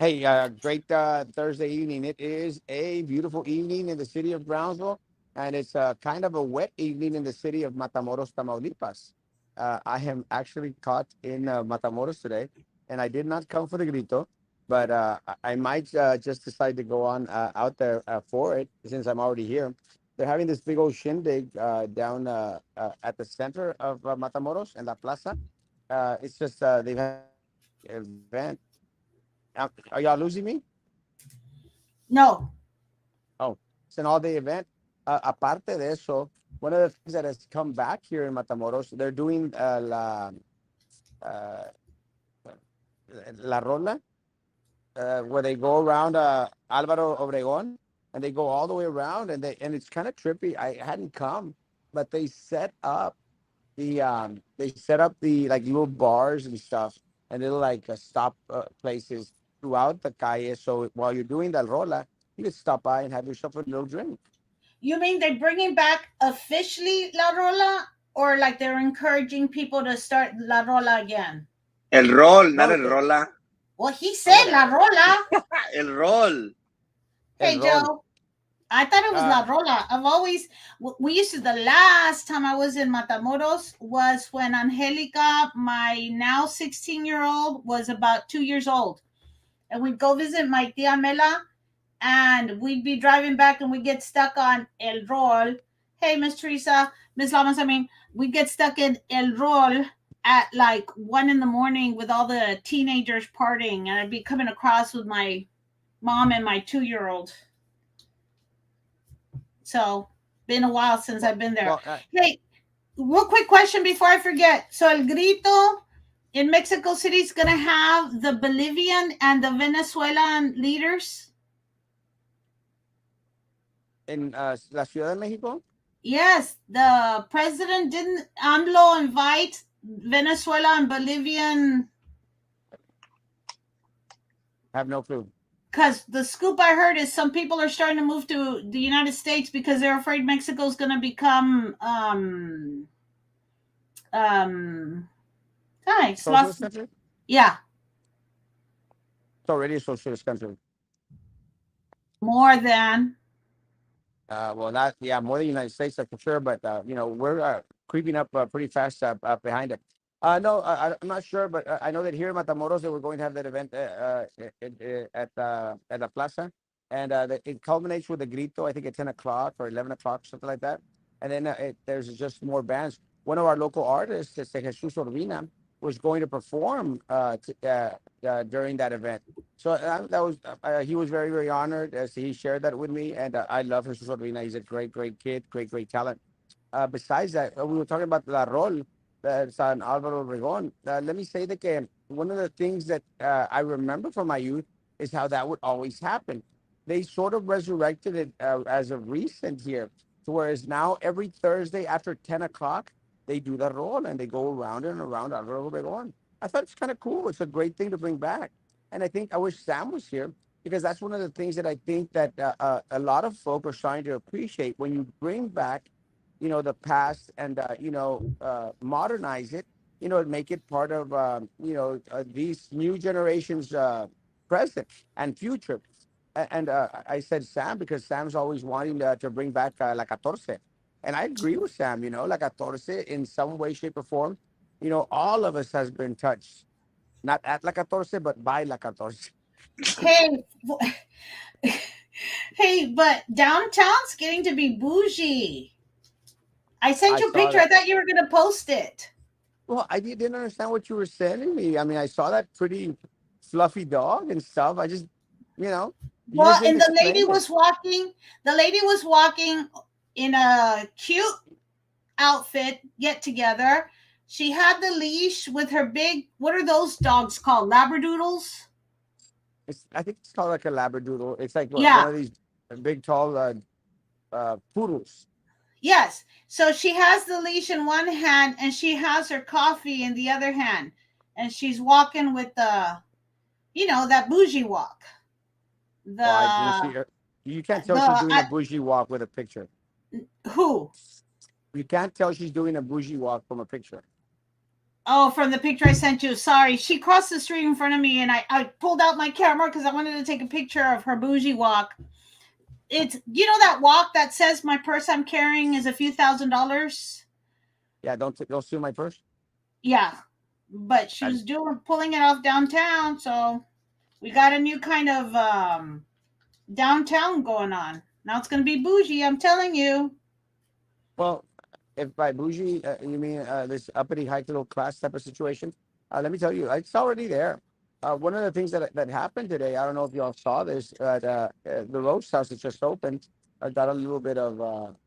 Hey, great Thursday evening. It is a beautiful evening in the city of Brownsville, and it's kind of a wet evening in the city of Matamoros, Tamaulipas. I am actually caught in Matamoros today, and I did not come for the grito, but I might just decide to go on out there for it since I'm already here. They're having this big old shindig down at the center of Matamoros and La Plaza. It's just they've had event. Are y'all losing me? No. Oh, it's an all-day event. Aparte de eso, one of the things that has come back here in Matamoros, they're doing uh, La Rola, where they go around Álvaro Obregón, and they go all the way around, and it's kind of trippy. I hadn't come, but they set up the like little bars and stuff, and little like stop places throughout the calle. So while you're doing the rola, you can stop by and have yourself a little drink. You mean they're bringing back officially La Rola, or like they're encouraging people to start La Rola again? El rol, not No, el rola. Well, he said La whatever. Rola. El rol. El Hey, rol. Joe. I thought it was Uh, La Rola. I've always, we used to, the last time I was in Matamoros was when Angelica, my now 16-year-old, was about 2 years old. And we'd go visit my tia Mela, and we'd be driving back and we'd get stuck on El Rol. Hey, Miss Teresa, Miss Lamas, I mean, we'd get stuck in El Rol at like 1 in the morning with all the teenagers partying, and I'd be coming across with my mom and my 2 year old. So, been a while since well, I've been there. well, Hey, real quick question before I forget. So, El Grito in Mexico City is going to have the Bolivian and the Venezuelan leaders. in La Ciudad de Mexico, Yes, the president didn't AMLO invite Venezuela and Bolivian, have no clue. because the scoop I heard is some people are starting to move to the United States because they're afraid Mexico's going to become um guys Socialist lost. country? Yeah, It's already a socialist country. more than. Well, not yeah, more than the United States, that's for sure. But we're creeping up pretty fast behind it. No, I'm not sure, but I know that here in Matamoros, they were going to have that event at the plaza, and it culminates with a grito. I think at 10 o'clock or 11 o'clock, something like that. And then there's just more bands. One of our local artists, Jesus Urbina, was going to perform during that event. So he was very, very honored as he shared that with me. And I love Jesus Urbina. He's a great, great kid, great, great talent. Besides that, we were talking about La Rol, San Alvaro Obregón. Let me say that one of the things that I remember from my youth is how that would always happen. They sort of resurrected it as of recent here, to whereas now every Thursday after 10 o'clock, they do the rol and they go around and around Alvaro Obregón. I thought it's kind of cool. It's a great thing to bring back. And I think I wish Sam was here because that's one of the things that I think that a lot of folk are trying to appreciate when you bring back, the past and modernize it, and make it part of these new generations present and future. And I said Sam because Sam's always wanting to bring back La Catorce. And I agree with Sam, La Catorce in some way, shape, or form. All of us has been touched, not at La Catorce, but by La Catorce. Hey, hey, but downtown's getting to be bougie. I sent I you a saw picture. I that. thought you were going to post it. Well, I didn't understand what you were sending me. I mean, I saw that pretty fluffy dog and stuff. You know, you Well, just didn't and the lady explain it. was walking. The lady was walking in a cute outfit. Get together. She had the leash with her big. What are those dogs called? Labradoodles. I think it's called like a labradoodle. It's like one Yeah. of these big, tall poodles. Yes. So she has the leash in one hand and she has her coffee in the other hand, and she's walking with that bougie walk. Well, I didn't The see her. You can't tell the she's doing a bougie walk with a picture. who? You can't tell she's doing a bougie walk from a picture. Oh, from the picture I sent you. Sorry. She crossed the street in front of me and I pulled out my camera because I wanted to take a picture of her bougie walk. It's, you know, that walk that says my purse I'm carrying is a few $1,000s? Yeah, don't steal my purse. Yeah. But she And was doing pulling it off downtown, so we got a new kind of downtown going on. Now it's gonna be bougie, I'm telling you. well, if by bougie you mean this uppity, high little class type of situation, let me tell you, it's already there. One of the things that happened today, I don't know if y'all saw this, the roast house that just opened got a little bit of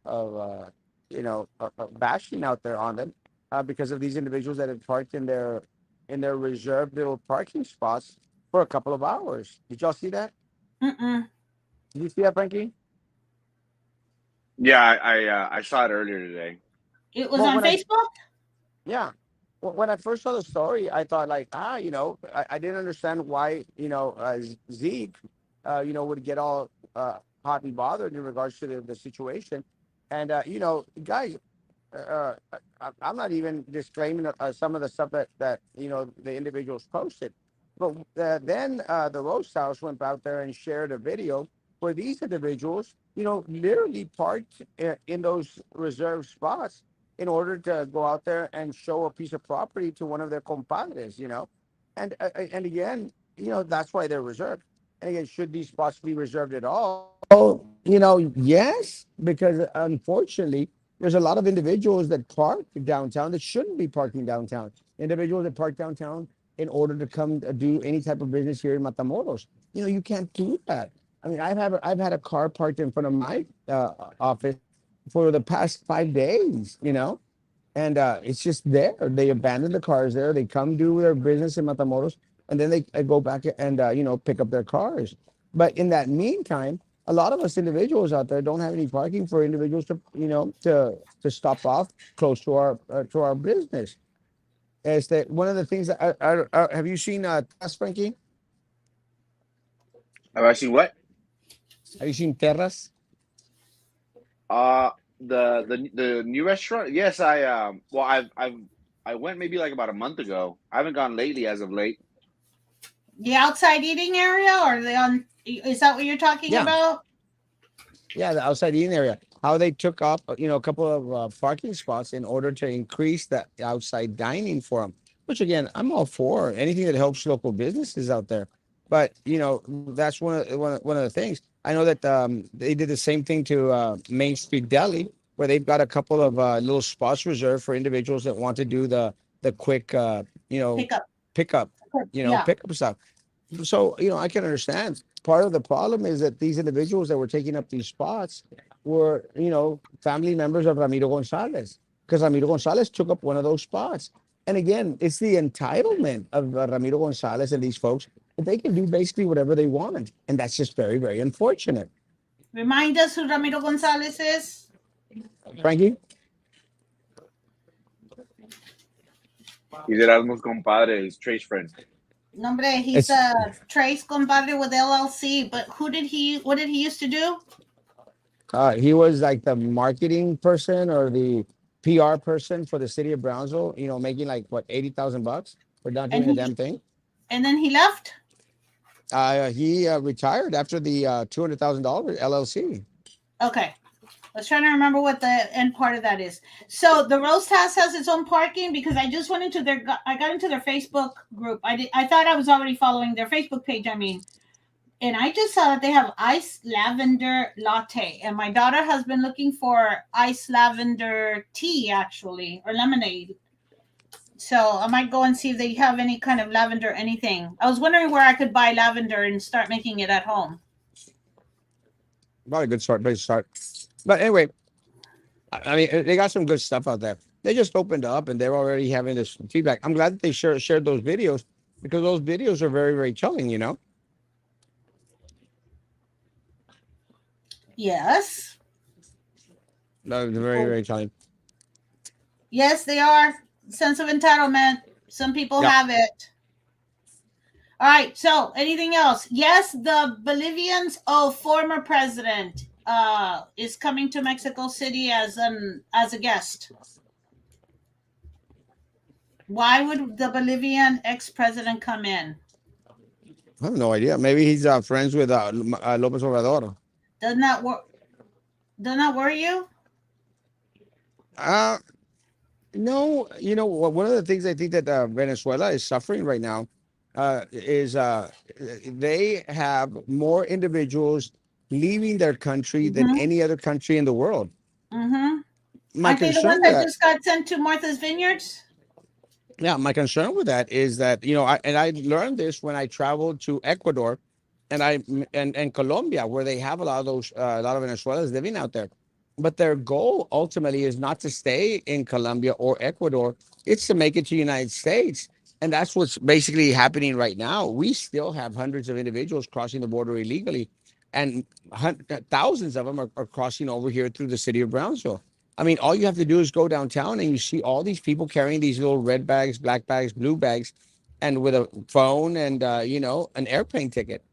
bashing out there on them because of these individuals that had parked in their reserved little parking spots for a couple of hours. Did y'all see that? Mm-mm. Did you see that, Frankie? Yeah, I saw it earlier today. It was Well, on when I Facebook? Yeah. When I first saw the story, I thought like, I didn't understand why, Zeke, would get all hot and bothered in regards to the situation. And, guys, I'm not even disclaiming some of the stuff that the individuals posted, but then the roast house went out there and shared a video where these individuals, literally parked in those reserved spots in order to go out there and show a piece of property to one of their compadres, and again, that's why they're reserved. And again, should these spots be reserved at all? Well, yes, because unfortunately there's a lot of individuals that park downtown that shouldn't be parking downtown. Individuals that park downtown in order to come do any type of business here in Matamoros. You can't do that. I mean, I've had a car parked in front of my office for the past 5 days. And it's just there. They abandon the cars there. They come do their business in Matamoros, and then they go back and pick up their cars. But in that meantime, a lot of us individuals out there don't have any parking for individuals to stop off close to our business. Is that one of the things that have you seen Terras, Frankie? Have I seen what? Have you seen Terras? Uh, the new restaurant? Yes, I went maybe like about a month ago. I haven't gone lately as of late. The outside eating area, or the on? Is that what you're talking Yeah, about? yeah, the outside eating area. How they took up, a couple of parking spots in order to increase the outside dining for them. Which again, I'm all for anything that helps local businesses out there. But that's one of the things. I know that they did the same thing to Main Street Deli, where they've got a couple of little spots reserved for individuals that want to do the quick, Pickup. pickup, Yeah. pickup stuff. So I can understand. Part of the problem is that these individuals that were taking up these spots were family members of Ramiro Gonzalez, because Ramiro Gonzalez took up one of those spots. And again, it's the entitlement of Ramiro Gonzalez and these folks that they can do basically whatever they want, and that's just very, very unfortunate. Remind us who Ramiro Gonzalez is. Frankie. He's Erasmo's compadre, his trace friend. Nombre, he's It's a Trace compadre with LLC. But who did he? What did he used to do? he was like the marketing person or the PR person for the city of Brownsville, making like what, $80,000 for not And doing a he damn thing. and then he left. He retired after the $200,000 LLC. Okay. I was trying to remember what the end part of that is. So the roast house has its own parking because I just went into their. I got into their Facebook group. I thought I was already following their Facebook page. I mean, and I just saw that they have iced lavender latte, and my daughter has been looking for iced lavender tea actually, or lemonade. So I might go and see if they have any kind of lavender anything. I was wondering where I could buy lavender and start making it at home. Probably a good start, place to start. But anyway, I mean, they got some good stuff out there. They just opened up and they're already having this feedback. I'm glad that they shared those videos because those videos are very, very telling. Yes. They're very, very telling. Yes, they are. Sense of entitlement. Some people Yeah. have it. All right. So, anything else? Yes, the Bolivians. Oh, former president is coming to Mexico City as a guest. Why would the Bolivian ex-president come in? I have no idea. Maybe he's friends with Lopez Obrador. Doesn't that work? Doesn't that worry you? Uh, no, one of the things I think that Venezuela is suffering right now is they have more individuals leaving their country than Mm-hmm. any other country in the world. Mm-hmm. My Aren't they the concern ones with that that just got sent to Martha's Vineyards? Yeah, my concern with that is that I learned this when I traveled to Ecuador, and Colombia, where they have a lot of those a lot of Venezuelans living out there, but their goal ultimately is not to stay in Colombia or Ecuador; it's to make it to the United States, and that's what's basically happening right now. We still have hundreds of individuals crossing the border illegally, and thousands of them are crossing over here through the city of Brownsville. I mean, all you have to do is go downtown and you see all these people carrying these little red bags, black bags, blue bags, and with a phone and an airplane ticket.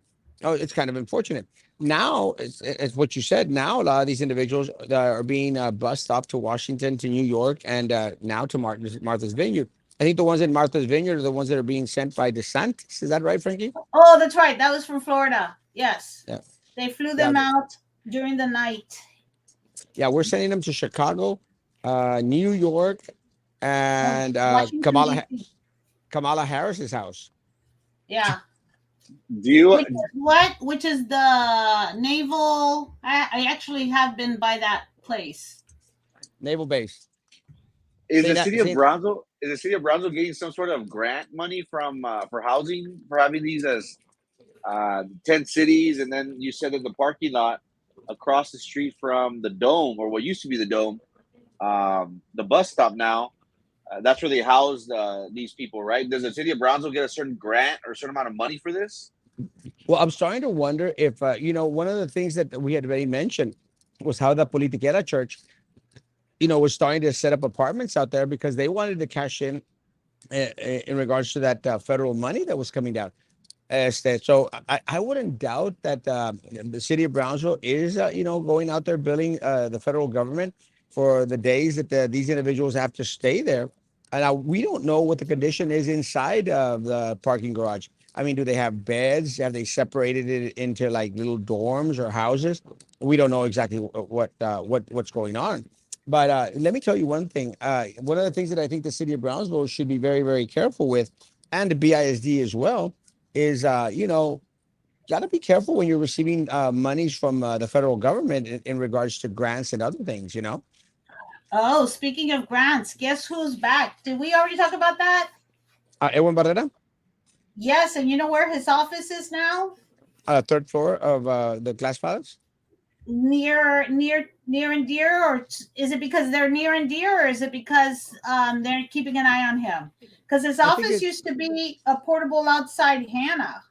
Oh, it's kind of unfortunate. Now, it's what you said. Now, a lot of these individuals are being bussed up to Washington, to New York, and now to Martha's Vineyard. I think the ones in Martha's Vineyard are the ones that are being sent by DeSantis. Is that right, Frankie? Oh, that's right. That was from Florida. Yes. Yeah, They flew yeah, them out during the night. yeah. We're sending them to Chicago, New York, No, and Washington, D.C. Kamala Harris's house, Yeah. Do you Which is what? Which is the naval. I actually have been by that place. naval base. is the St. city of St. Brownsville getting some sort of grant money from for housing for having these as 10 cities? And then you said that the parking lot across the street from the dome, or what used to be the dome, the bus stop now, that's where they house these people, right? Does the city of Brownsville get a certain grant or a certain amount of money for this? Well, I'm starting to wonder if one of the things that we had already mentioned was how the Politiquera Church, was starting to set up apartments out there because they wanted to cash in regards to that federal money that was coming down. So I wouldn't doubt that the city of Brownsville is, going out there billing the federal government for the days that these individuals have to stay there. And now we don't know what the condition is inside of the parking garage. I mean, do they have beds? Have they separated it into like little dorms or houses? We don't know exactly what's going on. But let me tell you one thing. One of the things that I think the city of Brownsville should be very, very careful with, and the BISD as well, is got to be careful when you're receiving monies from the federal government in regards to grants and other things. Oh, speaking of grants, guess who's back? Did we already talk about that? Edwin Barrera, Yes, and you know where his office is now? third floor of the Glass Palace. Near and dear, or is it because they're near and dear, or is it because they're keeping an eye on him? Because his I think office it, used to be a portable outside Hannah.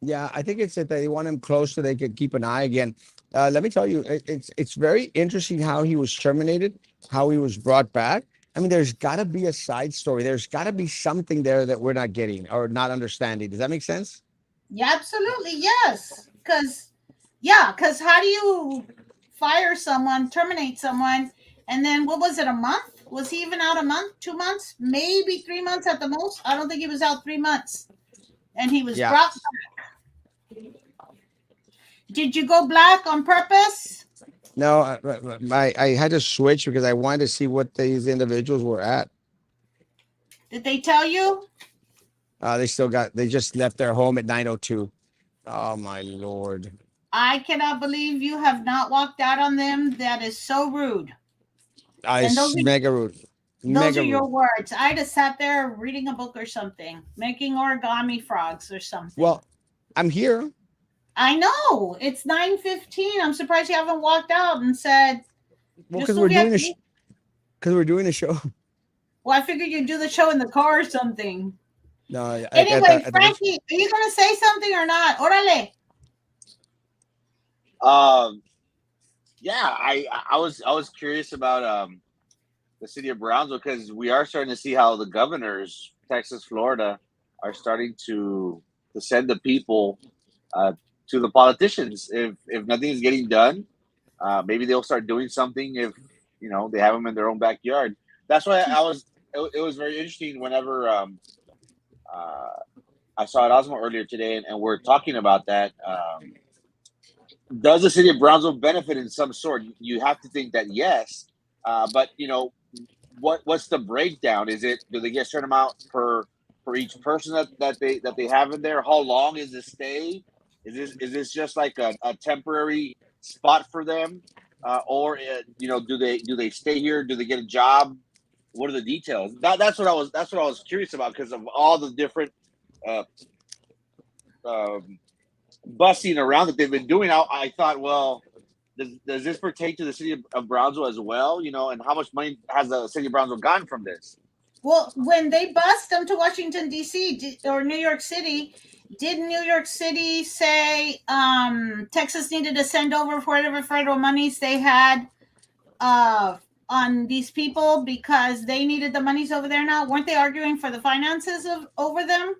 yeah, I think it's that they want him close so they could keep an eye again. Let me tell you, it's very interesting how he was terminated, how he was brought back. I mean, there's got to be a side story. There's got to be something there that we're not getting or not understanding. Does that make sense? Yeah, absolutely, yes. Because how do you fire someone, terminate someone, and then what was it? A month? Was he even out a month? 2 months? Maybe 3 months at the most. I don't think he was out 3 months, and he was Yeah. brought. Did you go black on purpose? No, I had to switch because I wanted to see what these individuals were at. Did they tell you? They just left their home at 9:02. Oh my lord. I cannot believe you have not walked out on them. That is so rude. And It's mega rude. those are Mega your rude. words. I'd have sat there reading a book or something, making origami frogs or something. Well, I'm here. I know it's 9:15. I'm surprised you haven't walked out and said, Well, "Yo because we're estuve doing aquí." a show. Well, I figured you'd do the show in the car or something. No, at Anyway, the beach. Frankie, are you gonna say something or not? Orale. Um, yeah, I was curious about the city of Brownsville because we are starting to see how the governors, Texas, Florida, are starting to send the people uh, to the politicians. If nothing is getting done, maybe they'll start doing something if they have them in their own backyard. That's why I was it was very interesting whenever uh, I saw Erasmo earlier today, and we're talking about that. Does the city of Brownsville benefit in some sort? You have to think that yes, but what's the breakdown? Is it, do they get a certain amount per for each person that they have in there? How long is the stay? Is this just like a temporary spot for them, or do they stay here? Do they get a job? What are the details? That's what I was curious about because of all the different uh, um, busting around that they've been doing. I thought, well, does this pertain to the city of Brownsville as well? And how much money has the city of Brownsville gotten from this? Well, when they bust them to Washington D.C. or New York City, did New York City say Texas needed to send over whatever federal monies they had uh, on these people because they needed the monies over there now? Weren't they arguing for the finances of over them?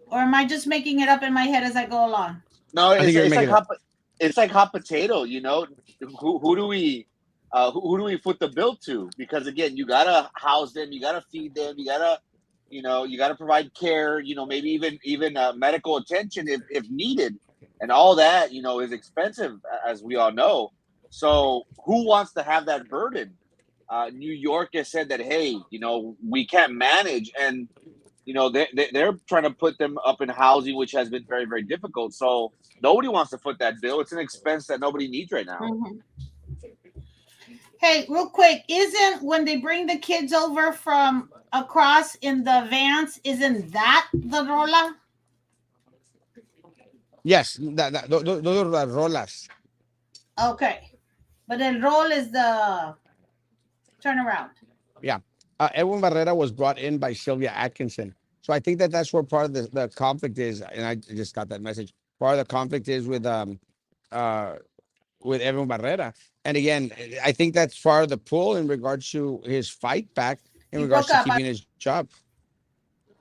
Or am I just making it up in my head as I go along? No, I think it's you're it's like making it. hot potato. Who do we who do we foot the bill to? Because again, you gotta house them, you gotta feed them, you gotta provide care. Maybe even medical attention if needed, and all that is expensive, as we all know. So who wants to have that burden? New York has said that, hey, we can't manage, and they're trying to put them up in housing, which has been very, very difficult. So nobody wants to foot that bill. It's an expense that nobody needs right now. Mm-hmm. Hey, real quick, isn't when they bring the kids over from across in the vans, isn't that the rola? Yes, those are the rolas. Okay. But the roll is the turnaround. Yeah. Edwin Barrera was brought in by Sylvia Atkinson. So I think that that's where part of the conflict is. And I just got that message. Part of the conflict is uh, with Edwin Barrera. And again, I think that's part of the pull in regards to his fight back in You regards broke to up. keeping his job.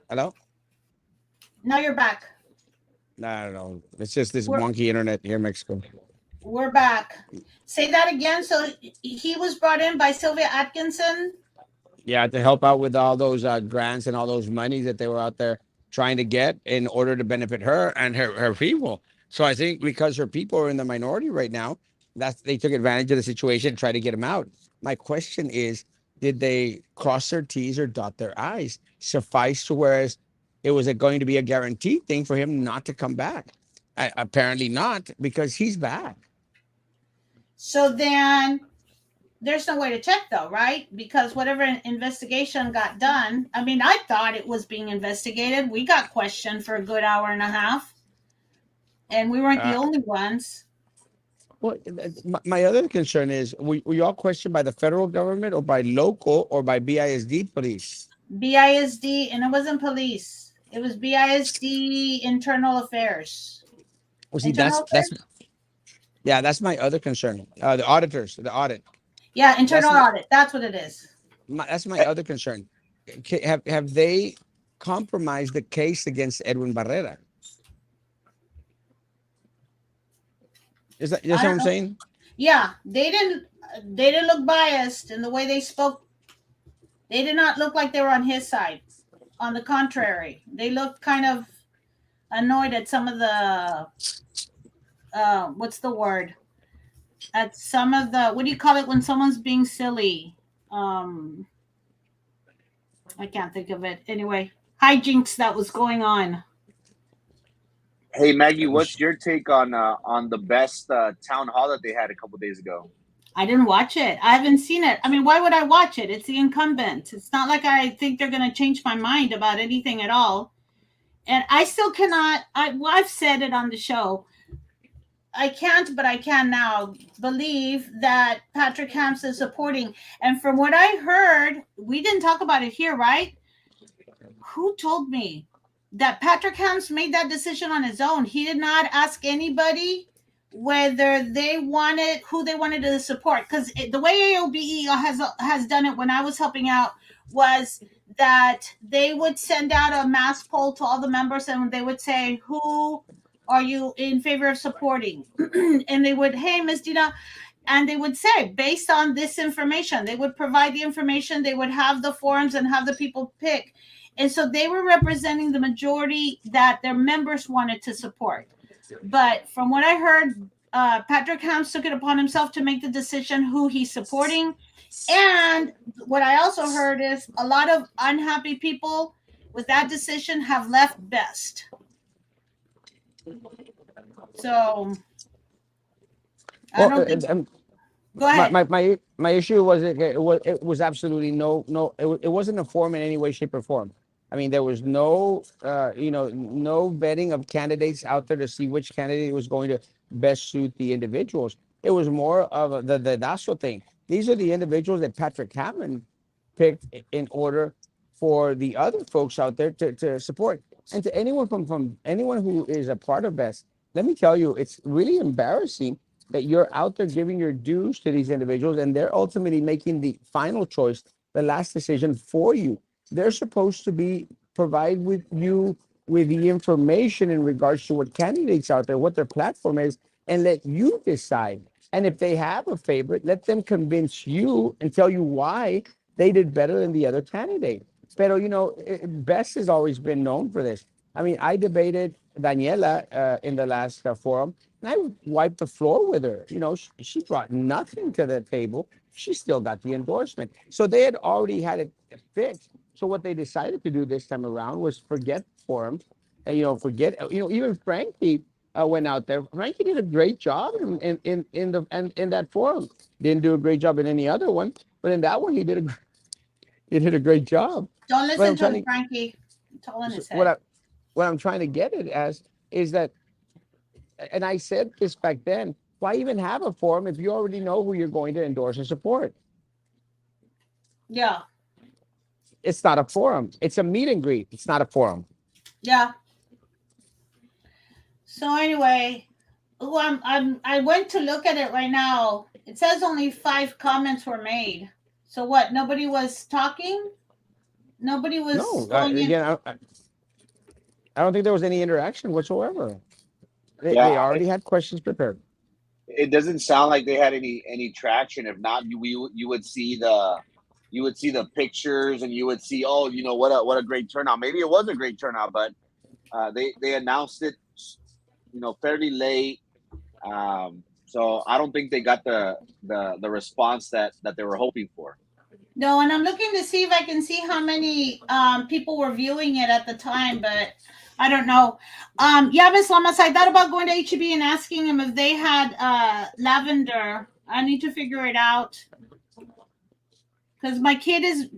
Hello? Now you're back. No, I don't know. It's just this We're wonky internet here in Mexico. we're back. Say that again. So he was brought in by Sylvia Atkinson. Yeah, to help out with all those grants and all those monies that they were out there trying to get in order to benefit her and her people. So I think because her people are in the minority right now, that's they took advantage of the situation and tried to get him out. My question is, did they cross their T's or dot their I's? Suffice to whereas it was going to be a guaranteed thing for him not to come back. Apparently not, because he's back. So then there's no way to check though, right? Because whatever investigation got done, I mean, I thought it was being investigated. We got questioned for a good hour and a half, and we weren't the Uh, only ones. Well, my other concern is we all questioned by the federal government or by local or by BISD police. BISD, and it wasn't police. It was BISD Internal Affairs. Well, see, Internal that's Affairs? yeah, that's my other concern. The auditors, the audit. Yeah, That's internal audit. That's what it is. that's my other concern. Have they compromised the case against Edwin Barrera? Is that I what don't I'm know. saying? Yeah, they didn't look biased in the way they spoke. They did not look like they were on his side. On the contrary, they looked kind of annoyed at some of the what's the word? At some of the, what do you call it when someone's being silly? Um I can't think of it. Anyway, hijinks that was going on. Hey Maggie, what's your take on the best town hall that they had a couple days ago? I didn't watch it. I haven't seen it. I mean, why would I watch it? It's the incumbent. It's not like I think they're going to change my mind about anything at all. And I still cannot. I've said it on the show. I can't, but I can now believe that Patrick Hamps is supporting. And from what I heard, we didn't talk about it here, right? Who told me that Patrick Hamps made that decision on his own? He did not ask anybody whether they wanted who they wanted to support, because the way AOBE has done it when I was helping out was that they would send out a mass poll to all the members and they would say, who are you in favor of supporting? And they would, hey, Miss Dina, and they would say, based on this information, they would provide the information, they would have the forums and have the people pick. And so they were representing the majority that their members wanted to support. But from what I heard, Patrick Hams took it upon himself to make the decision who he's supporting. And what I also heard is a lot of unhappy people with that decision have left Best. So I Well, don't think. Go my, ahead. my my my issue was it was absolutely it wasn't a form in any way, shape, or form. I mean, there was no vetting of candidates out there to see which candidate was going to best suit the individuals. It was more of the Dasso thing. These are the individuals that Patrick Hammond picked in order for the other folks out there to support. And to anyone from anyone who is a part of Best, let me tell you, it's really embarrassing that you're out there giving your dues to these individuals and they're ultimately making the final choice, the last decision for you. They're supposed to be provide with you with the information in regards to what candidates out there, what their platform is, and let you decide. And if they have a favorite, let them convince you and tell you why they did better than the other candidate. Pero, Best has always been known for this. I mean, I debated Daniela in the last forum, and I wiped the floor with her. She brought nothing to the table. She still got the endorsement. So they had already had it fixed. So what they decided to do this time around was forget forums, and forget. Even Frankie went out there. Frankie did a great job in that forum. Didn't do a great job in any other one, but in that one he did a great job. Don't What I'm listen to him, trying Frankie. It's all in to his what head. I what I'm trying to get it as is that, and I said this back then. Why even have a forum if you already know who you're going to endorse and support? Yeah, It's not a forum. It's a meet and greet. It's not a forum. yeah. So anyway, I went to look at it right now. It says only 5 comments were made. So what? Nobody was talking. Nobody was No, going in. again, I don't think there was any interaction whatsoever. They Yeah, already had questions prepared. it doesn't sound like they had any traction. If not, you would see the pictures, and you would see, oh, what a great turnout. Maybe it was a great turnout, but they announced it, fairly late. So I don't think they got the response that they were hoping for. No, and I'm looking to see if I can see how many people were viewing it at the time, but I don't know. Yeah, Miss Lamas, I thought about going to HEB and asking them if they had lavender. I need to figure it out because my kid is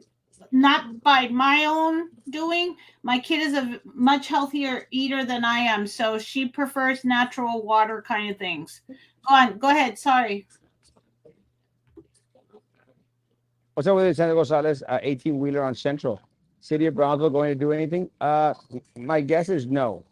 not by my own doing. My kid is a much healthier eater than I am, so she prefers natural water kind of things. Go on, go ahead. Sorry. What's up with Alexander Gonzalez, 18 wheeler on Central? City of Brownsville going to do anything? My guess is no.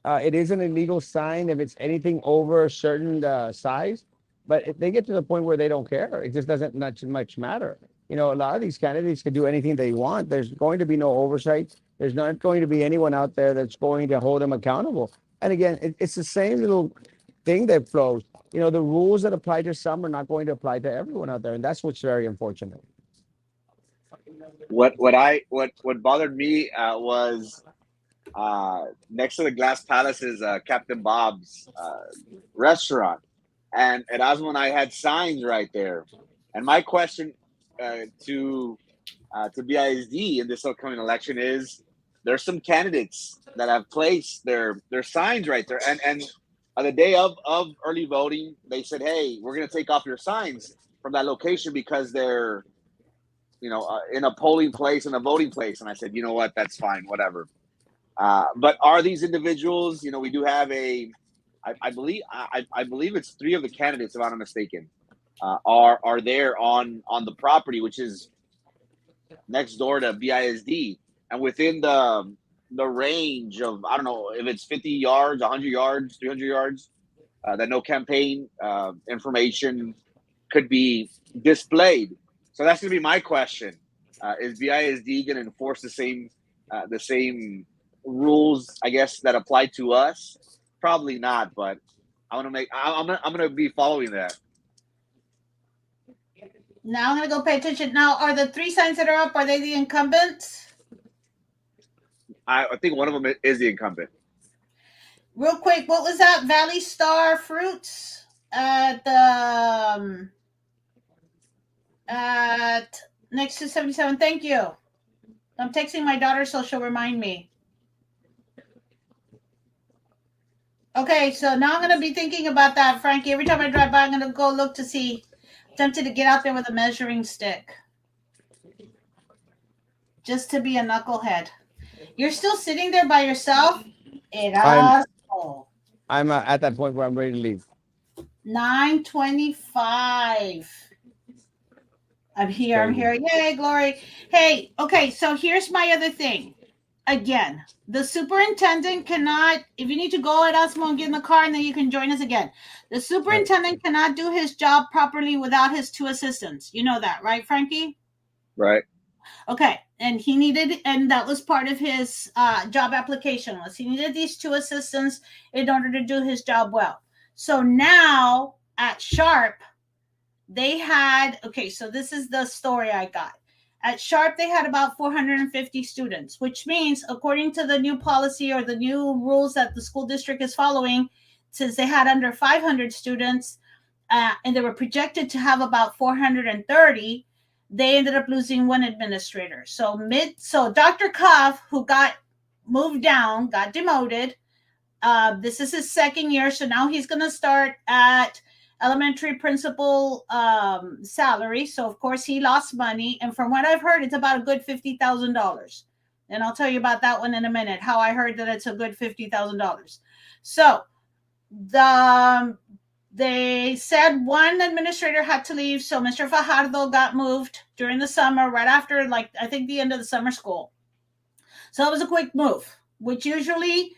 It is an illegal sign if it's anything over a certain size, but if they get to the point where they don't care, it just doesn't much matter. A lot of these candidates can do anything they want. There's going to be no oversight. There's not going to be anyone out there that's going to hold them accountable. And again, it's the same little thing that flows. The rules that apply to some are not going to apply to everyone out there, and that's what's very unfortunate. What bothered me was next to the Glass Palace is Captain Bob's restaurant, and Erasmo and I had signs right there. And my question to BISD in this upcoming election is: there's some candidates that have placed their signs right there, and on the day of early voting, they said, "Hey, we're going to take off your signs from that location because they're in a polling place and a voting place." And I said, you know what, that's fine, whatever. But are these individuals? We do have I believe it's three of the candidates, if I'm not mistaken, are there on the property, which is next door to BISD, and within the range of, I don't know if it's 50 yards, 100 yards, 300 yards, that no campaign information could be displayed. So that's going to be my question: is BISD going to enforce the same rules, I guess, that apply to us? Probably not, but I'm going to be following that. Now I'm gonna go pay attention. Now, are the three signs that are up? Are they the incumbents? I think one of them is the incumbent. Real quick, what was that? Valley Star Fruits at the at next to 77. Thank you. I'm texting my daughter so she'll remind me. Okay, so now I'm gonna be thinking about that, Frankie. Every time I drive by, I'm gonna go look to see. Tempted to get out there with a measuring stick, just to be a knucklehead. You're still sitting there by yourself, I'm Erasmo. I'm at that point where I'm ready to leave. 9:25. I'm here. I'm Crazy. here. Yay, glory. Hey, okay. So here's my other thing. Again, the superintendent cannot, if you need to go at Osmo and get in the car and then you can join us again. The Right. superintendent cannot do his job properly without his two assistants. You know that, right, Frankie? Right. Okay. And he needed, and that was part of his job application was he needed these two assistants in order to do his job well. So now at Sharp, they had, okay, so this is the story I got. At Sharp, they had about 450 students, which means, according to the new policy or the new rules that the school district is following, since they had under 500 students and they were projected to have about 430, they ended up losing one administrator. So Dr. Cuff, who got moved down, got demoted. This is his second year, so now he's going to start at elementary principal salary. So of course he lost money, and from what I've heard, it's about a good $50,000. And I'll tell you about that one in a minute. How I heard that it's a good $50,000. So the they said one administrator had to leave, so Mr. Fajardo got moved during the summer, right after, like, I think the end of the summer school. So it was a quick move, which usually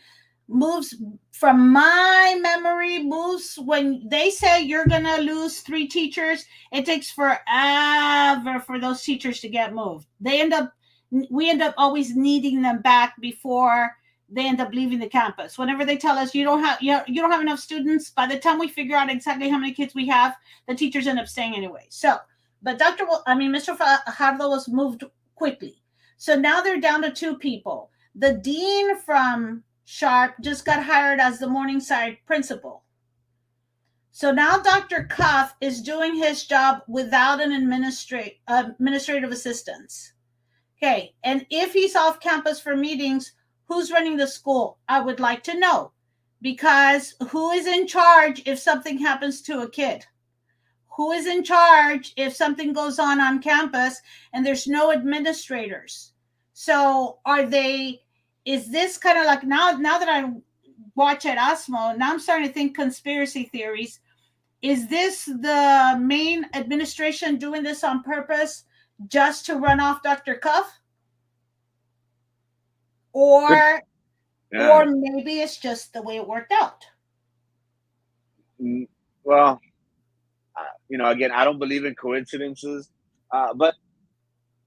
moves, from my memory, moves when they say you're gonna lose three teachers. It takes forever for those teachers to get moved. We end up always needing them back before they end up leaving the campus. Whenever they tell us you don't have enough students, by the time we figure out exactly how many kids we have, the teachers end up staying anyway. So, but Mr. Fajardo was moved quickly. So now they're down to two people. The dean from Sharp just got hired as the Morningside principal. So now Dr. Cuff is doing his job without an administrative assistance. Okay, and if he's off campus for meetings, who's running the school? I would like to know, because who is in charge if something happens to a kid? Who is in charge if something goes on campus and there's no administrators? So is this kind of like, now that I watch at Osmo, now I'm starting to think conspiracy theories. Is this the main administration doing this on purpose just to run off Dr. Cuff? Good. Or Yeah. maybe it's just the way it worked out. Well, again, I don't believe in coincidences. But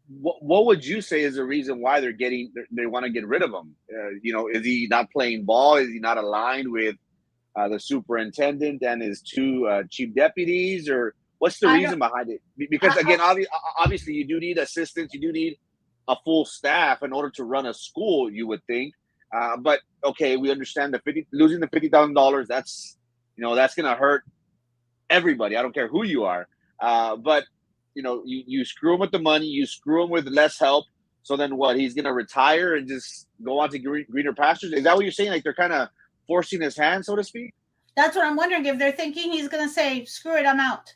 what would you say is the reason why they want to get rid of him? Is he not playing ball? Is he not aligned with the superintendent and his two chief deputies, or what's the I don't. reason behind it? Because again, obviously, you do need assistants, you do need a full staff in order to run a school. You would think, but okay, we understand losing the $50,000. That's going to hurt everybody. I don't care who you are, but you screw him with the money, you screw him with less help. So then what? He's going to retire and just go on to greener pastures. Is that what you're saying? Like they're kind of forcing his hand, so to speak? That's what I'm wondering, if they're thinking he's going to say, "Screw it, I'm out."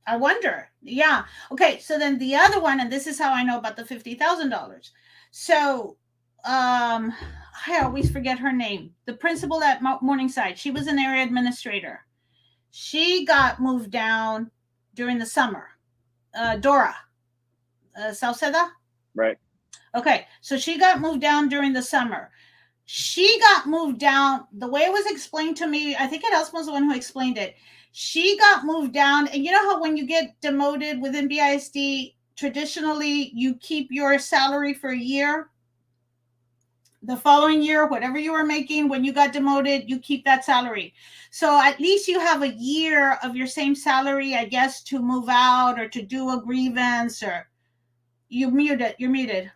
I wonder. Yeah. Okay. So then the other one, and this is how I know about the $50,000. So, I always forget her name. The principal at Morningside. She was an area administrator. She got moved down during the summer. Dora Sauceda. Right. Okay. So she got moved down during the summer. She got moved down the way it was explained to me. I think Erasmo was the one who explained it. She got moved down, and you know how when you get demoted within BISD, traditionally you keep your salary for a year. The following year, whatever you were making when you got demoted, you keep that salary. So at least you have a year of your same salary, I guess, to move out or to do a grievance or you muted. You're muted.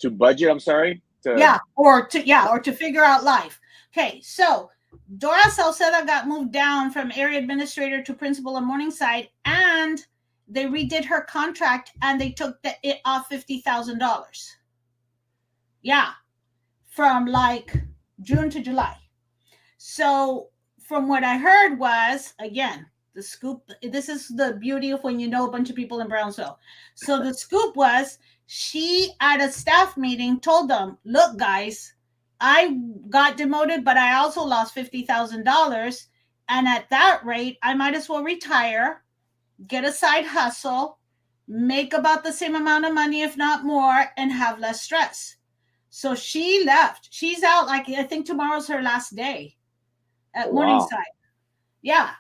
To budget, I'm sorry. To Or to figure out life. Okay, so Dora Salceda got moved down from area administrator to principal in Morningside, and they redid her contract and they took it off $50,000. Yeah, from like June to July. So from what I heard was, again, the scoop. This is the beauty of when you know a bunch of people in Brownsville. So the scoop was she at a staff meeting told them, "Look, guys, I got demoted, but I also lost $50,000, and at that rate, I might as well retire, get a side hustle, make about the same amount of money, if not more, and have less stress." So she left. She's out. Like I think tomorrow's her last day oh, at wow. Morningside. Yeah.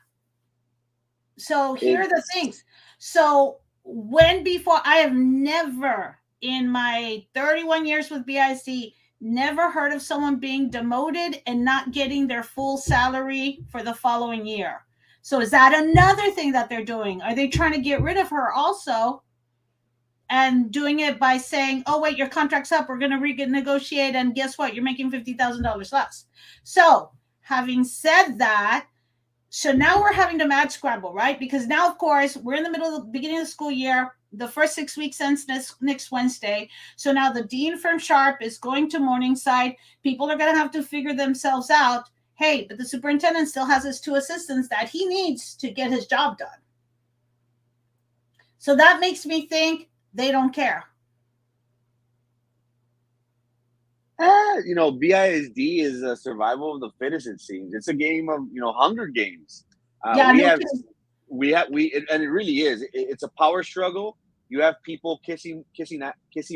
So here are the It's things. So when before I have never in my 31 years with BIC never heard of someone being demoted and not getting their full salary for the following year. So is that another thing that they're doing? Are they trying to get rid of her also and doing it by saying, "Oh wait, your contract's up. We're going to renegotiate, and guess what? You're making $50,000 less." So having said that, so now we're having to mad scramble, right? Because now, of course, we're in the middle of the beginning of the school year. The first 6 weeks ends next Wednesday. So now the dean from Sharp is going to Morningside. People are going to have to figure themselves out. Hey, but the superintendent still has his two assistants that he needs to get his job done. So that makes me think they don't care. BISD is a survival of the fittest. It seems it's a game of Hunger Games. Yeah, We no have kidding. and it really is. It's a power struggle. You have people kissing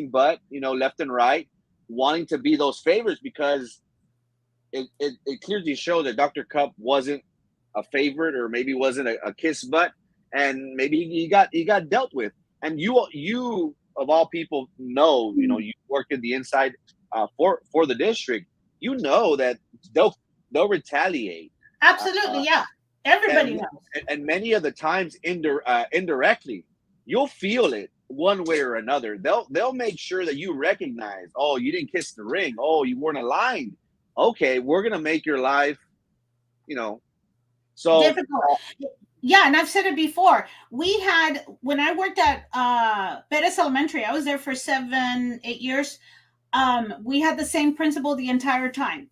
butt, left and right, wanting to be those favorites because it clearly shows that Dr. Cup wasn't a favorite or maybe wasn't a kiss butt, and maybe he got dealt with. And you of all people you work in the inside for the district. You know that they'll retaliate. Absolutely, yeah. Everybody and knows. and many of the times indirectly you'll feel it one way or another. They'll make sure that you recognize, oh, you didn't kiss the ring, oh, you weren't aligned, okay, we're gonna make your life you know so Difficult. Yeah, and I've said it before. We had when I worked at Perez Elementary, I was there for 7, 8 years. We had the same principal the entire time,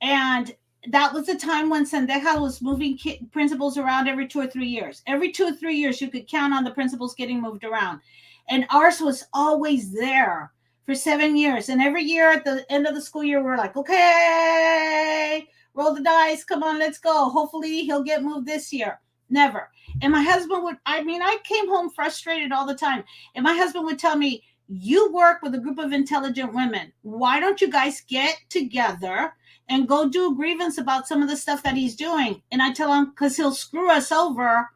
and that was the time when Sendeja was moving principals around every 2 or 3 years. Every 2 or 3 years, you could count on the principals getting moved around, and ours was always there for 7 years. And every year at the end of the school year, we are like, okay, roll the dice, come on, let's go. Hopefully, he'll get moved this year. Never. And my husband would, I mean, I came home frustrated all the time. And my husband would tell me, "You work with a group of intelligent women. Why don't you guys get together and go do a grievance about some of the stuff that he's doing?" And I tell him, because he'll screw us over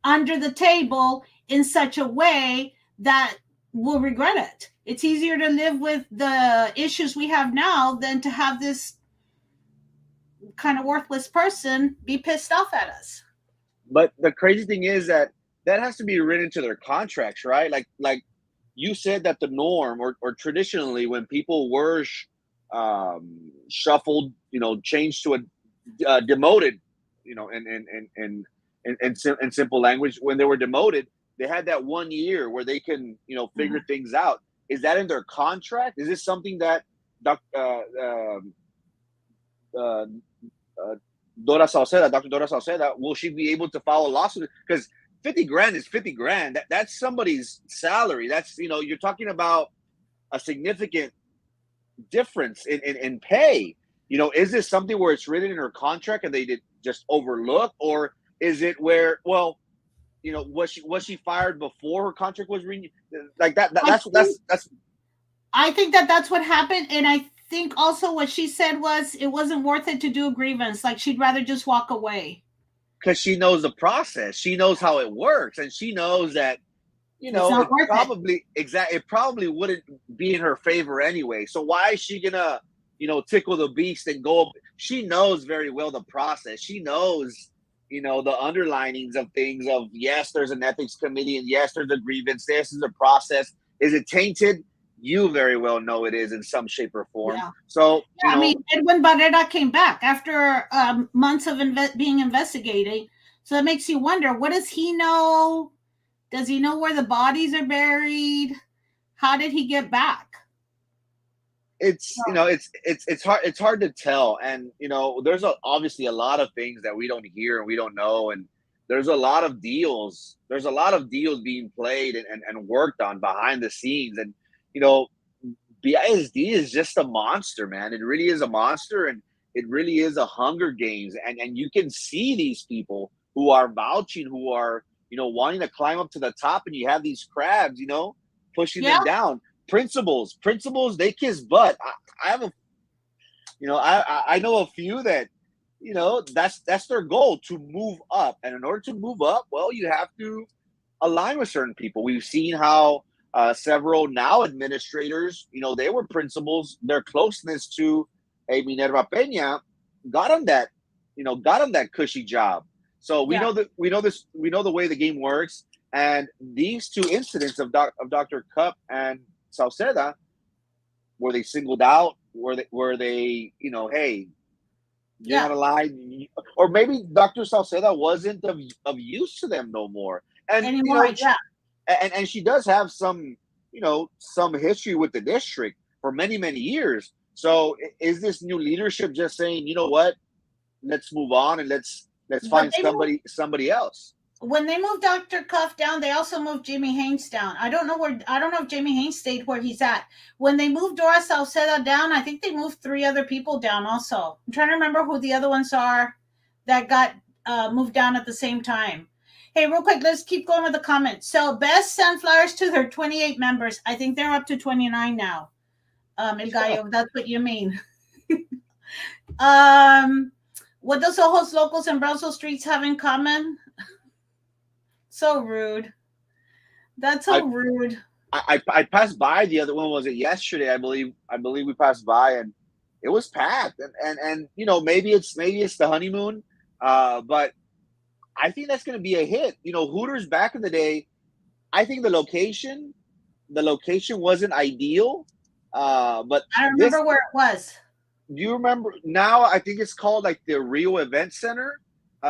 under the table in such a way that we'll regret it. It's easier to live with the issues we have now than to have this kind of worthless person be pissed off at us. But the crazy thing is that has to be written into their contracts, right? Like you said that the norm or traditionally when people were shuffled, changed to a demoted, in simple language, when they were demoted, they had that 1 year where they can figure things out. Is that in their contract? Is this something that uh, Dr. Dora Salceda, will she be able to file a lawsuit? Because 50 grand is 50 grand. That's somebody's salary. That's, you're talking about a significant difference in pay. Is this something where it's written in her contract and they did just overlook, or is it where, well, was she fired before her contract was renewed? Like that's I think that that's what happened, and I think also what she said was it wasn't worth it to do a grievance. Like she'd rather just walk away. because she knows the process. She knows how it works, and she knows that It's not worth it. it probably wouldn't be in her favor anyway. So why is she gonna, tickle the beast and go? She knows very well the process. She knows, the underlinings of things. Of yes, there's an ethics committee, and yes, there's a grievance. This is a process. Is it tainted? You very well know it is in some shape or form. Yeah. So I mean, Edwin Barrera came back after months of being investigated. So it makes you wonder, what does he know? Does he know where the bodies are buried? How did he get back? It's hard to tell, and there's obviously a lot of things that we don't hear and we don't know, and there's a lot of deals being played and worked on behind the scenes, and BISD is just a monster, man. It really is a monster, and it really is a Hunger Games, and you can see these people who are vouching, who are wanting to climb up to the top, and you have these crabs, pushing them down. Principals, they kiss butt. I have a, I know a few that, that's their goal, to move up, and in order to move up, well, you have to align with certain people. We've seen how several now administrators, they were principals. Their closeness to a Minerva Peña got them that cushy job. So we know the way the game works. And these two incidents of Dr. Cup and Sauceda, were they singled out? Were they hey, you're not aligned? Or maybe Dr. Sauceda wasn't of use to them no more. And anymore, and she does have some history with the district for many, many years. So is this new leadership just saying, you know what, let's move on and let's find somebody else? When they moved Dr. Cuff down, they also moved Jimmy Haynes down. I don't know if Jimmy Haynes stayed where he's at. When they moved Dora Salceda down, I think they moved 3 other people down also. I'm trying to remember who the other ones are that got moved down at the same time. Hey, real quick, let's keep going with the comments. So, best send flowers to their 28 members. I think they're up to 29 now. El Gallo, that's what you mean. What does Ojos Locos and Brownsville Streets have in common? So rude. That's so rude. I passed by the other one. Was it yesterday? I believe we passed by, and it was packed. And maybe it's the honeymoon, but I think that's going to be a hit. Hooters back in the day, I think the location wasn't ideal, but I don't remember where it was. Do you remember? Now I think it's called like the Rio Event Center.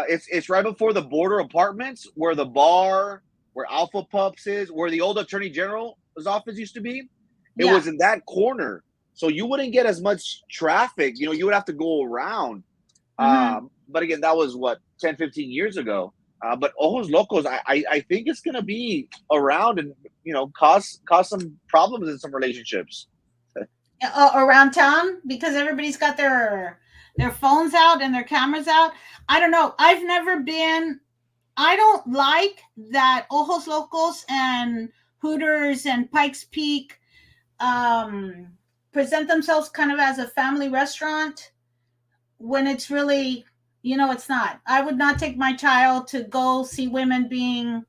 It's right before the Border Apartments, where the bar, where Alpha Pups is, where the old Attorney General's office used to be. It was in that corner, so you wouldn't get as much traffic. You would have to go around. Mm-hmm. But again, that was 10, 15 years ago. But Ojos Locos, I think it's going to be around and cause some problems in some relationships. Around town, because everybody's got their phones out and their cameras out. I don't know. I've never been. I don't like that Ojos Locos and Hooters and Pikes Peak present themselves kind of as a family restaurant when it's really, it's not. I would not take my child to go see women being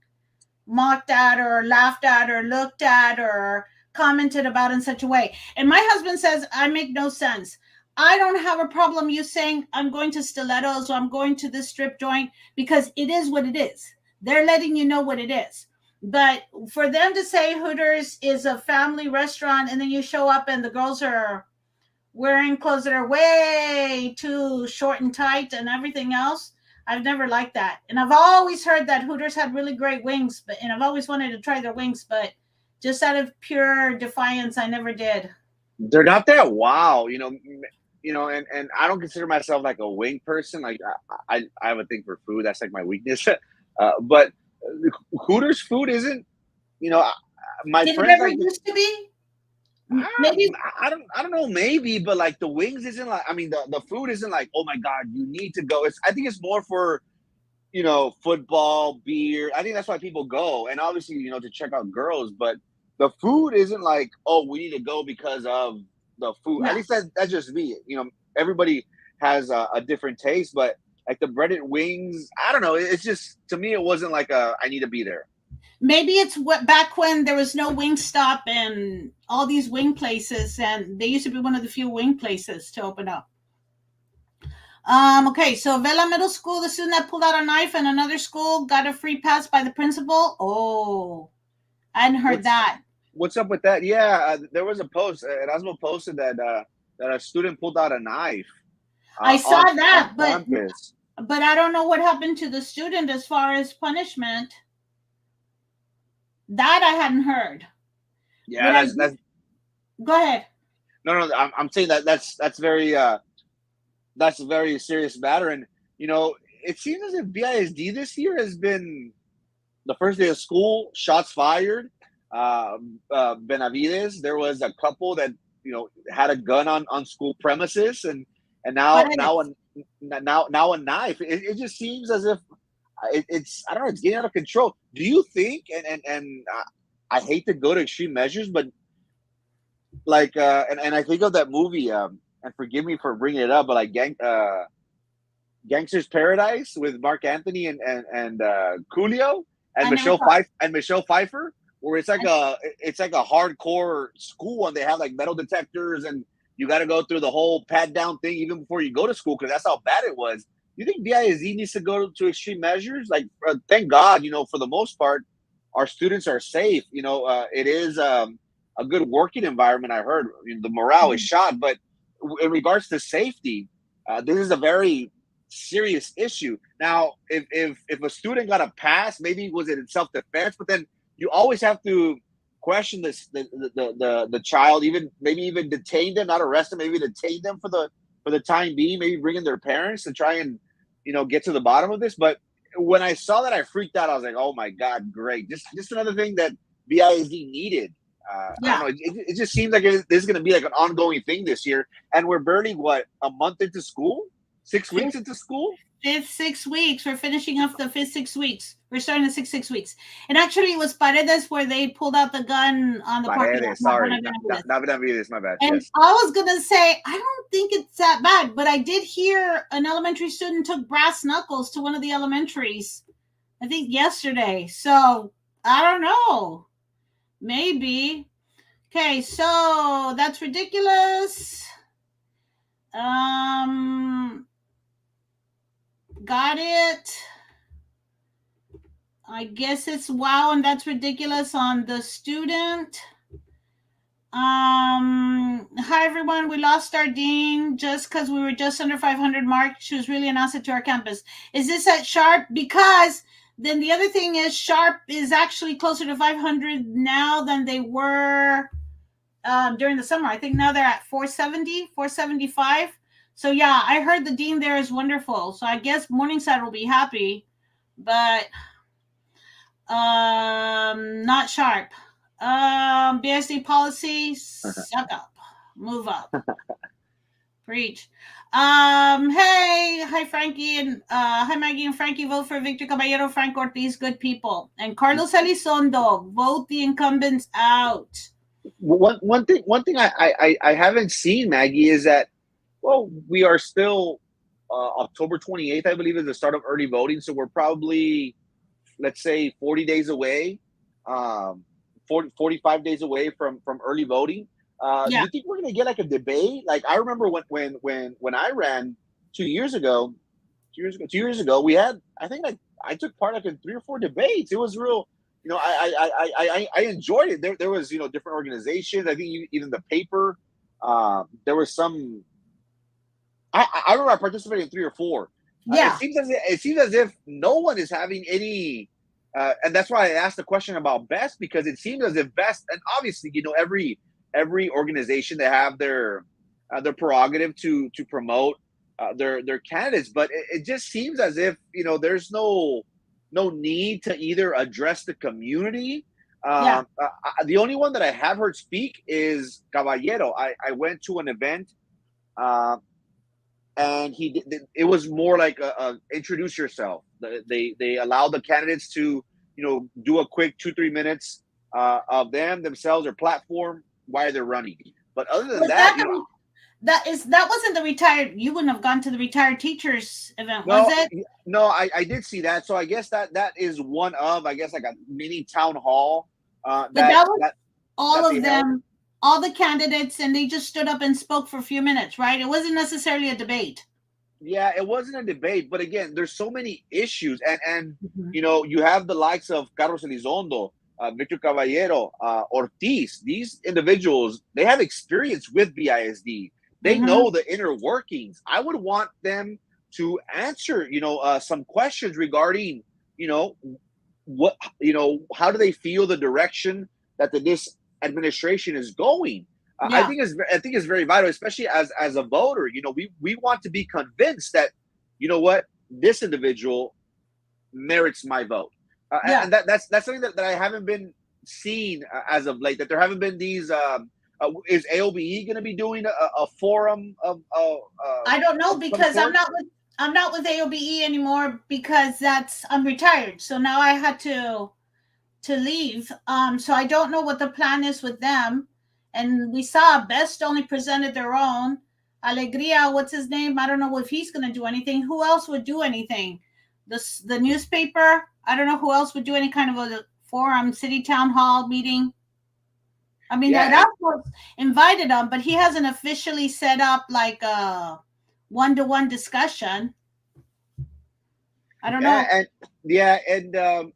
mocked at or laughed at or looked at or commented about in such a way. And my husband says I make no sense. I don't have a problem you saying I'm going to Stilettos or I'm going to this strip joint, because it is what it is. They're letting you know what it is. But for them to say Hooters is a family restaurant and then you show up and the girls are wearing clothes that are way too short and tight and everything else, I've never liked that. And I've always heard that Hooters had really great wings, and I've always wanted to try their wings, but just out of pure defiance, I never did. They're not that wow, and I don't consider myself like a wing person. Like I have a thing for food. That's like my weakness. But Hooters food isn't, my Did friends it ever like, used to be? Maybe I don't know, maybe, but like the wings isn't like, the food isn't like, oh my God, you need to go. I think it's more for, football, beer. I think that's why people go, and obviously, to check out girls, but the food isn't like, oh, we need to go because of the food. No. At least that's just me. Everybody has a different taste, but like the breaded wings, I don't know. It's just, to me, it wasn't like I need to be there. Maybe it's what back when there was no wing stop and all these wing places, and they used to be one of the few wing places to open up. Okay, so Vela Middle School, the student that pulled out a knife and another school got a free pass by the principal. Oh, I hadn't heard What's that. what's up with that? Yeah, there was a post. Erasmo posted that a student pulled out a knife I saw on that, campus. but I don't know what happened to the student as far as punishment. That I hadn't heard. Yeah, What I that's go ahead. no. I'm saying that's a very serious matter, and you know, it seems as if BISD this year has been the first day of school, shots fired. Benavides, there was a couple that had a gun on school premises, and Paredes. now a knife. It just seems as if it's I don't know, it's getting out of control. Do you think? And I hate to go to extreme measures, but like and I think of that movie. And forgive me for bringing it up, but like Gangster's Paradise with Mark Anthony and Coolio and I never saw it. Michelle Pfeiffer, where it's like a hardcore school and they have like metal detectors and you got to go through the whole pat down thing even before you go to school because that's how bad it was. You think BISD needs to go to extreme measures? Like, thank God, for the most part, our students are safe. It is a good working environment. I heard the morale is shot, but in regards to safety, this is a very serious issue. Now, if a student got a pass, maybe was it in self defense? But then you always have to question the child, even detain them, not arrest them, maybe detain them for the time being, maybe bring in their parents to try and get to the bottom of this. But when I saw that, I freaked out. I was like, oh my god, great! Just another thing that BISD needed. I don't Yeah. know. It just seems like this is going to be like an ongoing thing this year, and we're barely a month into school, 6 weeks Fifth, into school. fifth 6 weeks. We're finishing up the fifth 6 weeks. We're starting the six weeks. And actually, it was Paredes where they pulled out the gun on the parking lot. Paredes, Not sorry, Benavides. not Benavides, my bad. And Yes. I was gonna say, I don't think it's that bad, but I did hear an elementary student took brass knuckles to one of the elementaries. I think yesterday. So I don't know. Maybe. Okay, so that's ridiculous. Um, got it. I guess it's wow, and that's ridiculous on the student. Hi everyone. We lost our dean just because we were just under 500 mark. She was really an asset to our campus. Is this at Sharp? Because then the other thing is Sharp is actually closer to 500 now than they were during the summer. I think now they're at 470, 475. So yeah, I heard the dean there is wonderful. So I guess Morningside will be happy, but not Sharp. BSD policy, suck up, move up, preach. Hey, hi Frankie and hi Maggie and Frankie. Vote for Victor Caballero, Frank Ortiz, good people, and Carlos Elizondo. Vote the incumbents out. One thing I haven't seen, Maggie, is that we are still October 28th, I believe, is the start of early voting. So we're probably, let's say, 40 days away, 45 days away from early voting. Do Yeah, you think we're going to get like a debate? Like I remember when I ran 2 years ago, 2 years ago, we had, I think, like I took part like in 3 or 4 debates. It was real. I enjoyed it. There was different organizations. I think even the paper. There was some. I remember I participated in 3 or 4. yeah, It seems as if no one is having any, and that's why I asked the question about best, because it seems as if best, and obviously every organization, they have their prerogative to promote their candidates, but it just seems as if there's no need to either address the community. yeah. The only one that I have heard speak is Caballero. I went to an event. Uh, and it was more like a introduce yourself. They allow the candidates to do a quick 2-3 minutes of themselves, their platform, why they're running. But other than Was that, that the That wasn't the retired. You wouldn't have gone to the retired teachers event, was No, it? no, I did see that. So I guess that is one of, I guess, like a mini town hall But that that was all that they of held. them, all the candidates, and they just stood up and spoke for a few minutes, right? It wasn't necessarily a debate. Yeah, it wasn't a debate, but again, there's so many issues, and Mhm. you have the likes of Carlos Elizondo, Victor Caballero, Ortiz. These individuals, they have experience with BISD. They Mhm. know the inner workings. I would want them to answer, some questions regarding, you know, what how do they feel the direction that this administration is going. I Yeah. think it's very vital, especially as a voter. We want to be convinced that what, this individual merits my vote, Yeah. and that's something that I haven't been seeing as of late. That there haven't been these. Is AOBE going to be doing a forum I don't know of some because sort? I'm not with AOBE anymore because that's I'm retired. So now I had to leave. So I don't know what the plan is with them. And we saw Best only presented their own. Alegria, what's his name? I don't know if he's going to do anything. Who else would do anything? The newspaper. I don't know who else would do any kind of a forum, city town hall meeting. I mean, Yeah, that was invited him, but he hasn't officially set up like a one-to-one discussion. I don't yeah, know. and yeah, and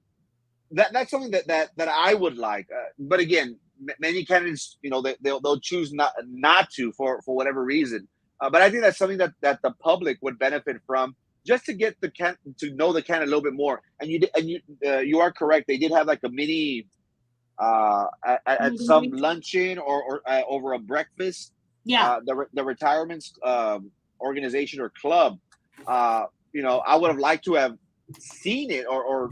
that's something that I would like. But again, many candidates, they'll choose not to for whatever reason. But I think that's something that the public would benefit from, just to get to know the candidate a little bit more. And you are correct. They did have like a mini at Meet and some greet. luncheon or over a breakfast. Yeah. The retirements organization or club. Uh, I would have liked to have seen it, or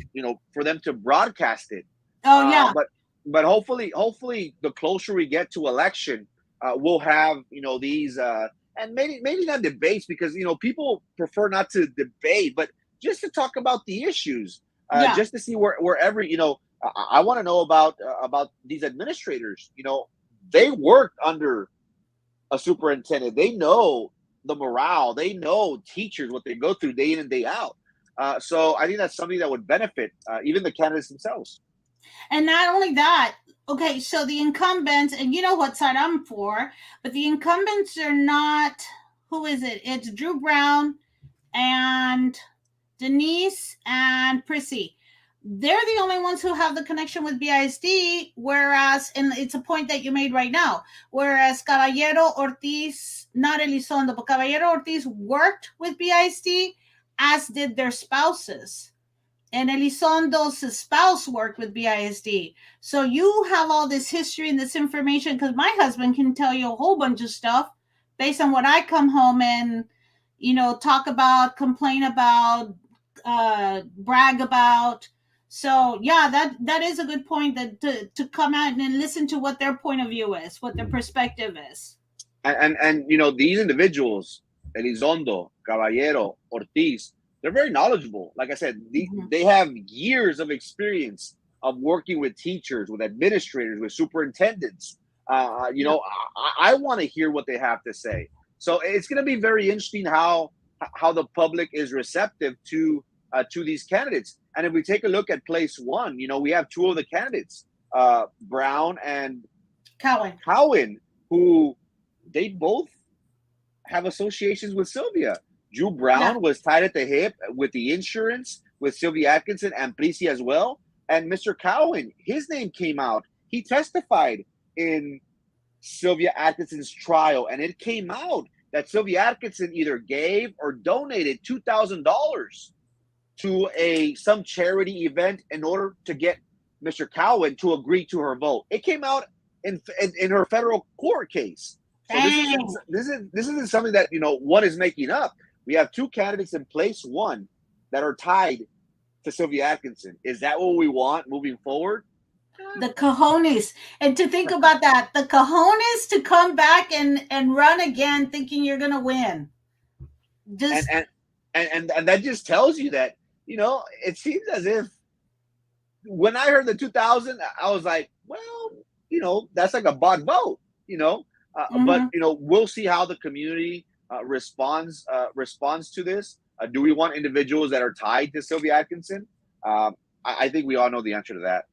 for them to broadcast it. Oh Uh, yeah. but but hopefully the closer we get to election, we'll have these and maybe not debates, because people prefer not to debate, but just to talk about the issues, Yeah. just to see wherever I want to know about these administrators. They work under a superintendent. They know the morale. They know teachers, what they go through day in and day out. So I think that's something that would benefit even the candidates themselves. And not only that, okay, so the incumbents, and you know what side I'm for, but the incumbents are not, who is it? It's Drew Brown and Denise and Prissy. They're the only ones who have the connection with BISD, whereas, and it's a point that you made right now, whereas Caballero Ortiz, not Elizondo, but Caballero Ortiz worked with BISD, as did their spouses, and Elizondo's spouse worked with BISD. So you have all this history and this information because my husband can tell you a whole bunch of stuff based on what I come home and talk about, complain about, brag about. So yeah, that is a good point, that to come out and listen to what their point of view is, what their perspective is. And these individuals, Elizondo, Caballero, Ortiz, they're very knowledgeable. Like I said, Mhm. they have years of experience of working with teachers, with administrators, with superintendents. Yeah. I want to hear what they have to say. So it's going to be very interesting how the public is receptive to these candidates. And if we take a look at place one, we have two of the candidates, Brown and Cowan. Cowan, who they both have associations with Sylvia. Drew Yeah. Brown was tied at the hip with the insurance with Sylvia Atkinson and Prissy as well. And Mr. Cowan, his name came out. He testified in Sylvia Atkinson's trial, and it came out that Sylvia Atkinson either gave or donated $2,000 to some charity event in order to get Mr. Cowan to agree to her vote. It came out in her federal court case. So this isn't Dang. this isn't something that one is making up. We have two candidates in place one that are tied to Sylvia Atkinson. Is that what we want moving forward? The cojones. And to think about that, the cojones to come back and run again thinking you're gonna win. And Just and and that just tells you that it seems as if when I heard the 2000, I was like, well, that's like a bought vote, But Mm-hmm. we'll see how the community responds to this. Do we want individuals that are tied to Sylvia Atkinson? I think we all know the answer to that.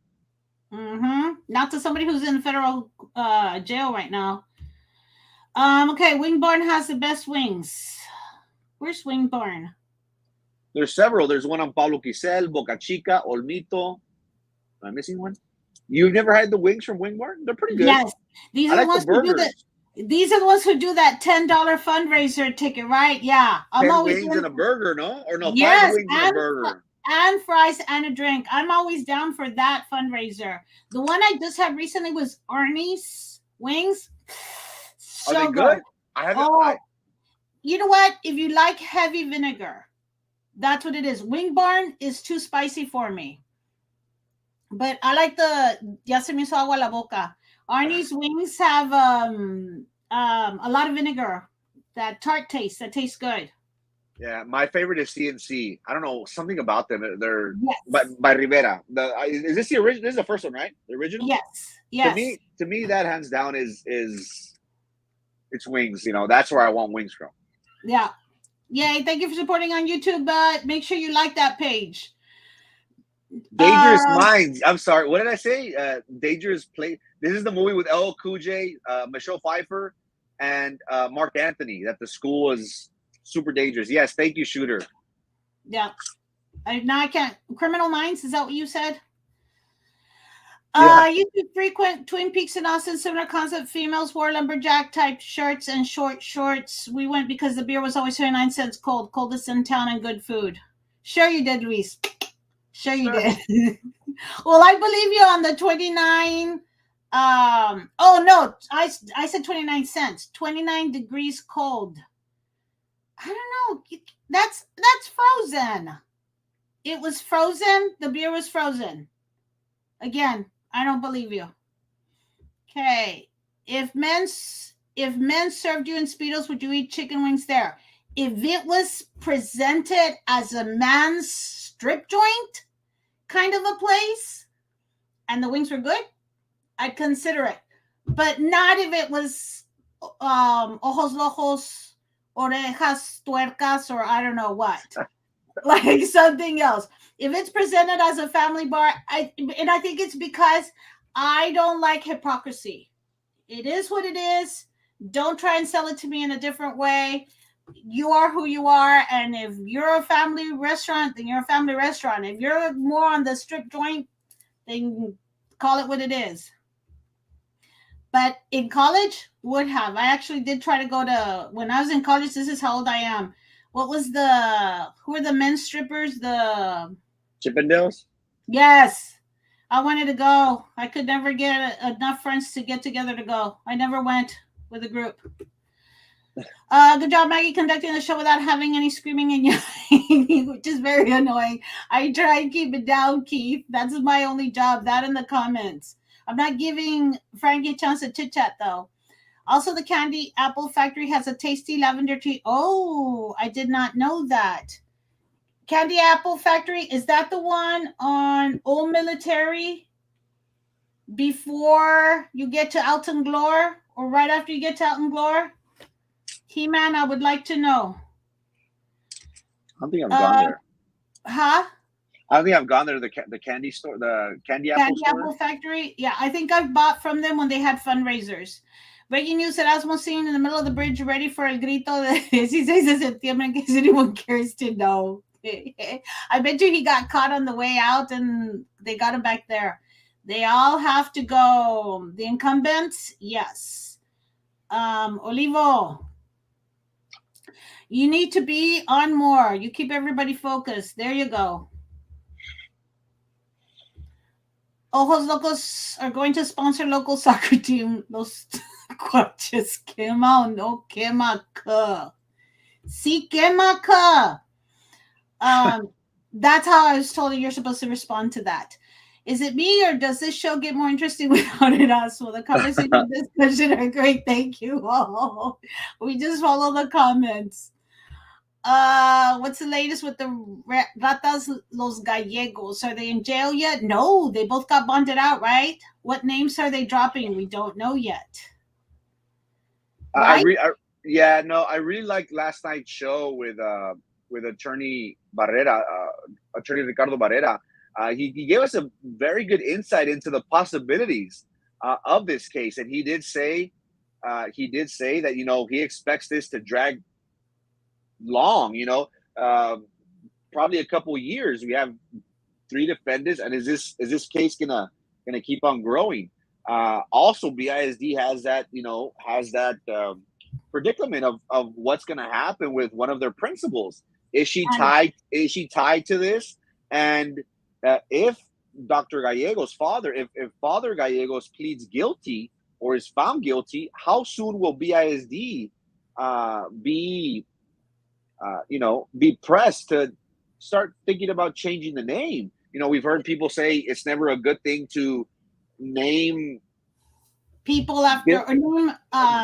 Mm-hmm. Not to somebody who's in federal jail right now. Okay, Wingborn has the best wings. Where's Wingborn? There's several. There's one on Pablo Quisel, Boca Chica, Olmito. Am I missing one? You've never had the wings from Wingbar? They're pretty good. Yes, these I are the like the ones who do that. burgers. These are the ones who do that $10 fundraiser ticket, right? Yeah, I'm 10 always wings doing. and a burger, no? Or no, five Yes, wings and a burger. and fries and a drink. I'm always down for that fundraiser. The one I just had recently was Arnie's wings. Are they So good? good. I haven't. Oh, you know what? If you like heavy vinegar, that's what it is. Wing Barn is too spicy for me. But I like the ya se me hizo agua la boca. Arnie's wings have a lot of vinegar, that tart taste that tastes good. Yeah, my favorite is CNC. I don't know, something about them. They're Yes, by Rivera. Is this the original? This is the first one, right? The original. yes, To yes. me, to me, that hands down is it's wings. That's where I want wings from. Yeah. Yay. Thank you for supporting on YouTube, but make sure you like that page. Dangerous Uh, Minds. I'm sorry. What did I say? Dangerous Play. This is the movie with LL Cool J, Michelle Pfeiffer, and Mark Anthony. That the school is super dangerous. Yes, thank you, Shooter. yeah. Now I can't. Criminal Minds, is that what you said? Yeah. YouTube frequent Twin Peaks and Austin, similar concept. Females wore lumberjack type shirts and short shorts. We went because the beer was always 29 cents cold, coldest in town, and good food. Sure you did, Luis. Sure you did. Well, I believe you on the 29. Oh no, I said 29 cents. 29 degrees cold. I don't know. That's frozen. It was frozen. The beer was frozen. Again, I don't believe you. Okay. If men served you in Speedos, would you eat chicken wings there? If it was presented as a man's strip joint kind of a place and the wings were good, I'd consider it. But not if it was ojos lojos, orejas tuercas, or I don't know what. Like something else. If it's presented as a family bar, I think it's because I don't like hypocrisy. It is what it is. Don't try and sell it to me in a different way. You are who you are, and if you're a family restaurant, then you're a family restaurant. If you're more on the strip joint, then call it what it is. But in college, would have. I actually did try to go to, when I was in college, this is how old I am. What was who were the men's strippers? Chippendales? Yes. I wanted to go. I could never get enough friends to get together to go. I never went with a group. Good job, Maggie, conducting the show without having any screaming and yelling, which is very annoying. I try and keep it down, Keith. That's my only job. That in the comments. I'm not giving Frankie a chance to chit chat, though. Also, the Candy Apple Factory has a tasty lavender tea. Oh, I did not know that. Candy Apple Factory, is that the one on Old Military before you get to Alton Glore or right after you get to Alton Glore? He-Man, I would like to know. I don't think I've gone there. Huh? I don't think I've gone there to the candy store, the Candy Apple store. Apple Factory? Yeah, I think I've bought from them when they had fundraisers. Breaking news, Erasmo seen in the middle of the bridge ready for el grito de 16 de septiembre in case anyone cares to know. I bet you he got caught on the way out and they got him back there. They all have to go. The incumbents, yes. Olivo, you need to be on more. You keep everybody focused. There you go. Ojos Locos are going to sponsor local soccer team. Los cuaches quema o no quema ka. Sí quema ka. That's how I was told you're supposed to respond to that. Is it me or does this show get more interesting without it? Well, the conversation and discussion are great. Thank you all. We just follow the comments. What's the latest with the ratas los gallegos? Are they in jail yet? No, they both got bonded out, right? What names are they dropping? We don't know yet. right? Yeah, no, I really liked last night's show with attorney Barrera, attorney Ricardo Barrera. He gave us a very good insight into the possibilities of this case, and he did say that he expects this to drag long. Uh, Probably a couple years. We have three defendants, and is this case gonna keep on growing? Also, BISD has that predicament of what's gonna happen with one of their principals. Is she And tied? Is she tied to this? And if Dr. Gallegos' father, if Father Gallegos pleads guilty or is found guilty, how soon will BISD be pressed to start thinking about changing the name? We've heard people say it's never a good thing to name people after bu- or name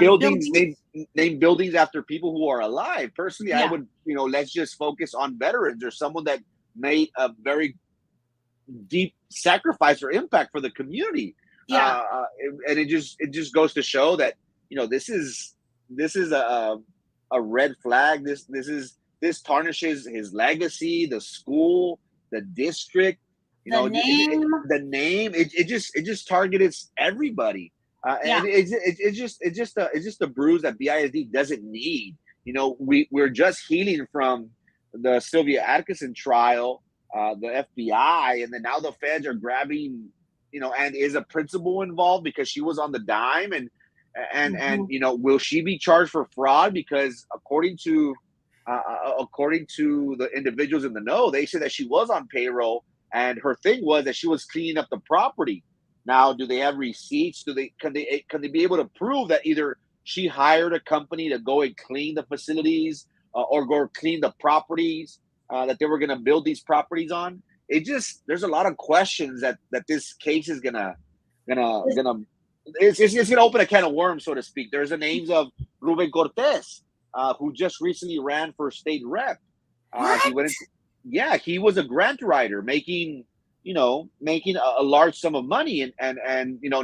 buildings, buildings. name buildings after people who are alive. Personally, I Yeah, would, let's just focus on veterans or someone that made a very deep sacrifice or impact for the community. yeah. And it just goes to show that this is a red flag. This tarnishes his legacy, the school, the district. The name. The name. It just targets everybody. Yeah. And it's just a bruise that BISD doesn't need. We're just healing from the Sylvia Atkinson trial, the FBI, and then now the feds are grabbing, and is a principal involved because she was on the dime, and Mhm. will she be charged for fraud? Because according to the individuals in the know, they said that she was on payroll, and her thing was that she was cleaning up the property. Now, do they have receipts? Can they be able to prove that either she hired a company to go and clean the facilities, or go clean the properties that they were going to build these properties on? There's a lot of questions that this case is gonna it's gonna open a can of worms, so to speak. There's the names of Ruben Cortez, who just recently ran for state rep. He What? went into Yeah, he was a grant writer making a large sum of money, and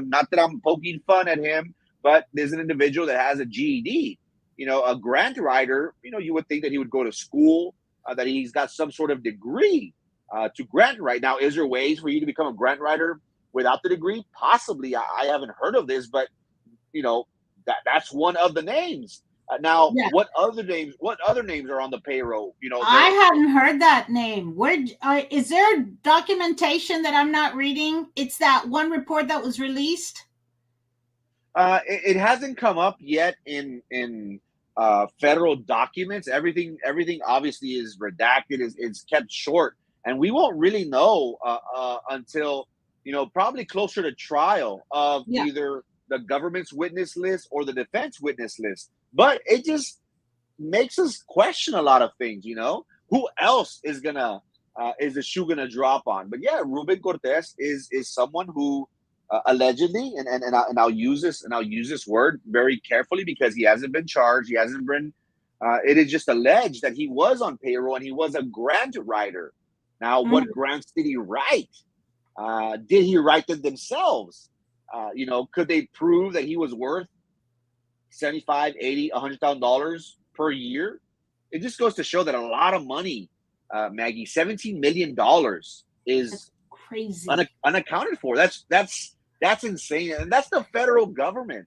not that I'm poking fun at him, but there's an individual that has a GED. A grant writer, you would think that he would go to school, that he's got some sort of degree to grant write. Now, is there ways for you to become a grant writer without the degree? Possibly. I haven't heard of this, but you know that's one of the names. Now, Yeah. what other names are on the payroll? I hadn't heard that name. Is there documentation that I'm not reading? It's that one report that was released. It hasn't come up yet in federal documents. Everything obviously is redacted, is kept short, and we won't really know until probably closer to trial of Yeah. either the government's witness list or the defense witness list. But it just makes us question a lot of things. Who else is the shoe gonna drop on? But yeah, Ruben Cortez is someone who allegedly, and I'll use this word very carefully because he hasn't been charged. He hasn't been. It is just alleged that he was on payroll and he was a grant writer. Now, what Mhm. grants did he write? Did he write them themselves? Could they prove that he was worth 75, 80, $100,000 per year? It just goes to show that a lot of money, Maggie, $17 million That's is crazy. unaccounted for. That's insane, and that's the federal government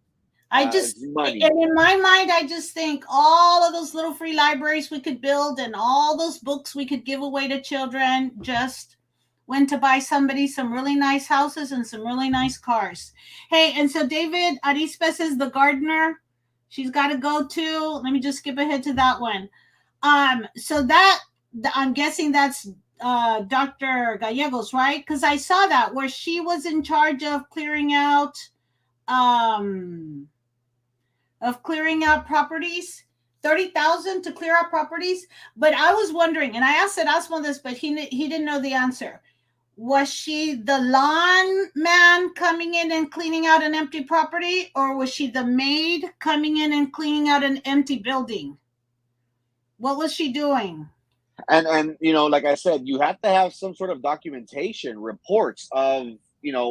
money. And in my mind, I just think all of those little free libraries we could build and all those books we could give away to children just went to buy somebody some really nice houses and some really nice cars. Hey, and so David Arispe is the gardener. She's got to go too. Let me just skip ahead to that one. So I'm guessing that's Dr. Gallegos, right? Because I saw that where she was in charge um of clearing out properties. 30,000 to clear out properties. But I was wondering, and I asked Erasmo this, but he didn't know the answer. Was she the lawn man coming in and cleaning out an empty property, or was she the maid coming in and cleaning out an empty building? What was she doing? And like I said, you have to have some sort of documentation, reports of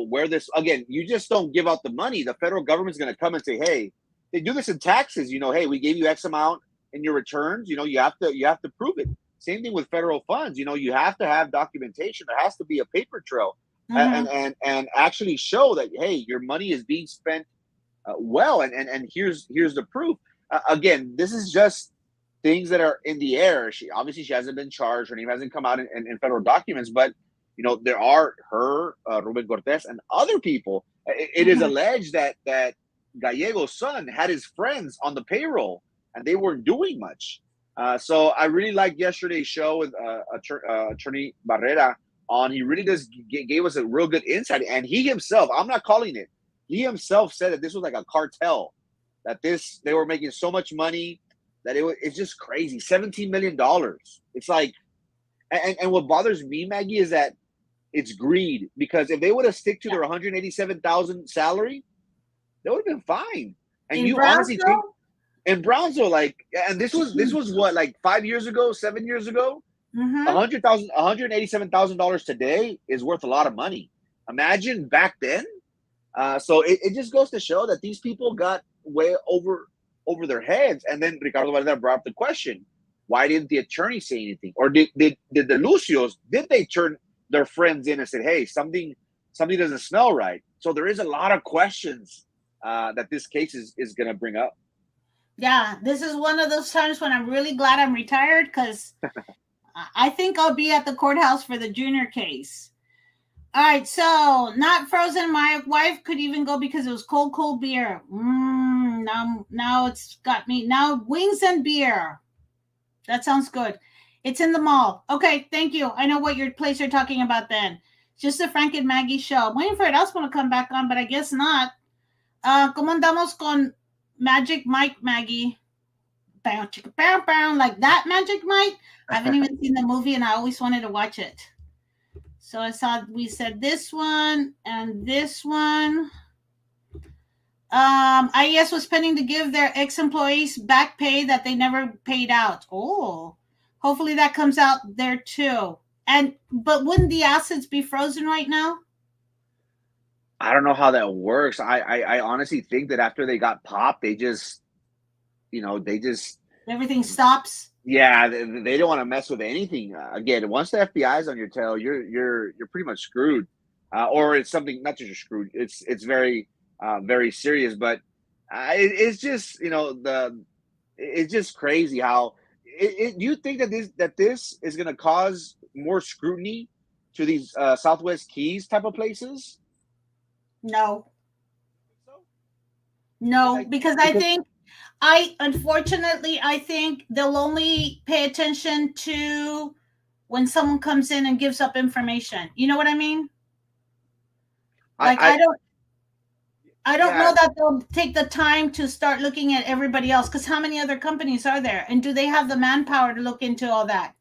where this. Again, you just don't give out the money. The federal government's going to come and say, hey, they do this in taxes. Hey, we gave you X amount in your returns. You have to prove it. Same thing with federal funds. You have to have documentation. There has to be a paper trail, and Mm-hmm. and actually show that, hey, your money is being spent well, and here's the proof. Again, this is just things that are in the air. She hasn't been charged. Her name hasn't come out in federal documents, but there are her, Ruben Cortez, and other people. It is Mm-hmm. alleged that Gallego's son had his friends on the payroll, and they weren't doing much. So I really liked yesterday's show with Attorney Barrera on. He really just gave us a real good insight, and he himself, I'm not calling it. He himself said that this was like a cartel, that they were making so much money that it's just crazy. $17 million. It's like, and what bothers me, Maggie, is that it's greed. Because if they would have stick to Yeah. their 187,000 salary, they would have been fine. And In you honestly think Brownsville. in Brownsville, like, and this was what, like 5 years ago, 7 years ago. Mm-hmm. $187,000 today is worth a lot of money. Imagine back then. So it just goes to show that these people got way over their heads. And then Ricardo Varela brought up the question: why didn't the attorney say anything? Or did the Lucios, did they turn their friends in and said, hey, something doesn't smell right? So there is a lot of questions that this case is going to bring up. Yeah, this is one of those times when I'm really glad I'm retired, because I think I'll be at the courthouse for the junior case. All right, so not frozen. My wife could even go because it was cold beer. Now it's got me. Now wings and beer. That sounds good. It's in the mall. Okay, thank you. I know what your place you're talking about then. Just the Frank and Maggie show. I'm waiting for Erasmo to come back on, but I guess not. ¿Cómo andamos con Magic Mike, Maggie? Bow, chicka, bow, bow, like that Magic Mike? I haven't even seen the movie, and I always wanted to watch it. So we said this one and this one. IES was pending to give their ex-employees back pay that they never paid out. Oh, hopefully that comes out there too. But wouldn't the assets be frozen right now? I don't know how that works. I honestly think that after they got popped, they just Everything stops. yeah, they don't want to mess with anything. Again, once the FBI is on your tail, you're pretty much screwed. Or it's something, not just you're screwed. It's very very serious. But it's just it's just crazy how you think that this is going to cause more scrutiny to these Southwest Keys type of places. No, So no, like because because unfortunately, I think they'll only pay attention to when someone comes in and gives up information. You know what I mean? Like I I don't yeah know that they'll take the time to start looking at everybody else, because how many other companies are there? And do they have the manpower to look into all that?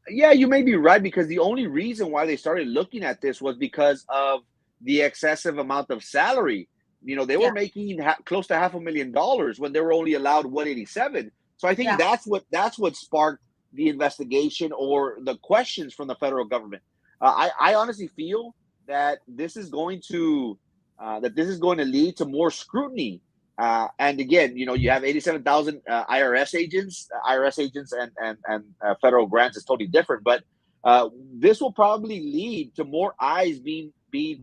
Yeah, you may be right, because the only reason why they started looking at this was because of the excessive amount of salary. They Yeah, were making close to $500,000 when they were only allowed 187. So I think yeah. that's what sparked the investigation or the questions from the federal government. I honestly feel that this is going to lead to more scrutiny. And again, you have 87,000 IRS agents, and federal grants is totally different. But this will probably lead to more eyes being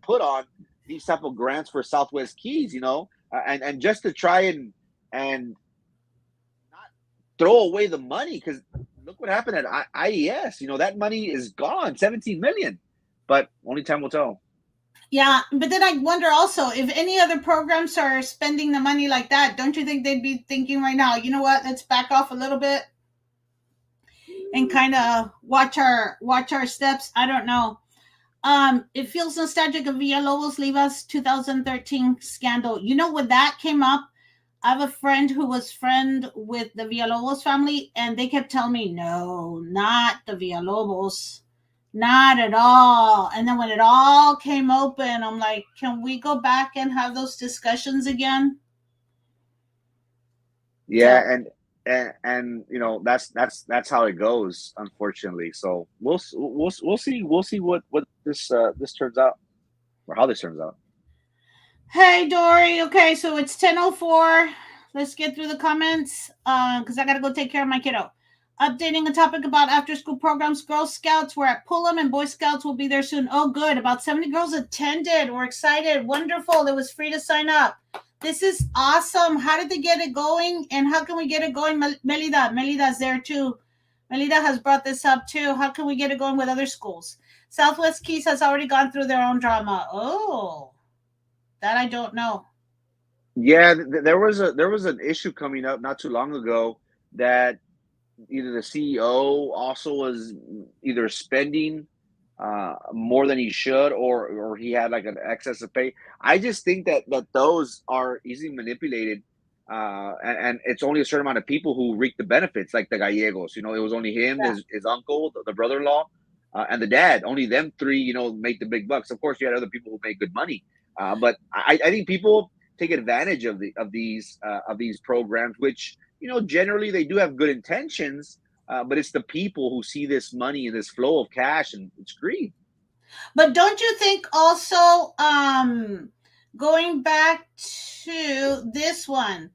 put on these type of grants for Southwest Keys. And just to try and not throw away the money, because look what happened at IES. That money is gone, 17 million. But only time will tell. Yeah, but then I wonder also if any other programs are spending the money like that. Don't you think they'd be thinking right now, you know what? Let's back off a little bit and kind of watch our steps. I don't know. It feels nostalgic of Villalobos Livas 2013 scandal. You know, when that came up, I have a friend who was friend with the Villalobos family, and they kept telling me, no, not the Villalobos, not at all. And then when it all came open, I'm like, can we go back and have those discussions again? So Yeah, and that's how it goes, unfortunately. So we'll see what this turns out, or how this turns out. Hey, Dory. Okay, so it's 10:04. Let's get through the comments because I got to go take care of my kiddo. Updating a topic about after school programs. Girl Scouts were at Pullum and Boy Scouts will be there soon. Oh, good. About 70 girls attended. We're excited. Wonderful. It was free to sign up. This is awesome. How did they get it going? And how can we get it going? Melida. Melida's there too. Melida has brought this up too. How can we get it going with other schools? Southwest Keys has already gone through their own drama. Oh, that I don't know. Yeah, there was an issue coming up not too long ago that either the CEO also was either spending more than he should, or he had like an excess of pay. I just think that those are easily manipulated, and it's only a certain amount of people who reap the benefits, like the Gallegos. You know, it was only him, Yeah. his uncle, the brother-in-law, and the dad. Only them three, make the big bucks. Of course, you had other people who make good money, but I think people take advantage of these programs, which generally they do have good intentions, but it's the people who see this money and this flow of cash, and it's greed. But don't you think also going back to this one,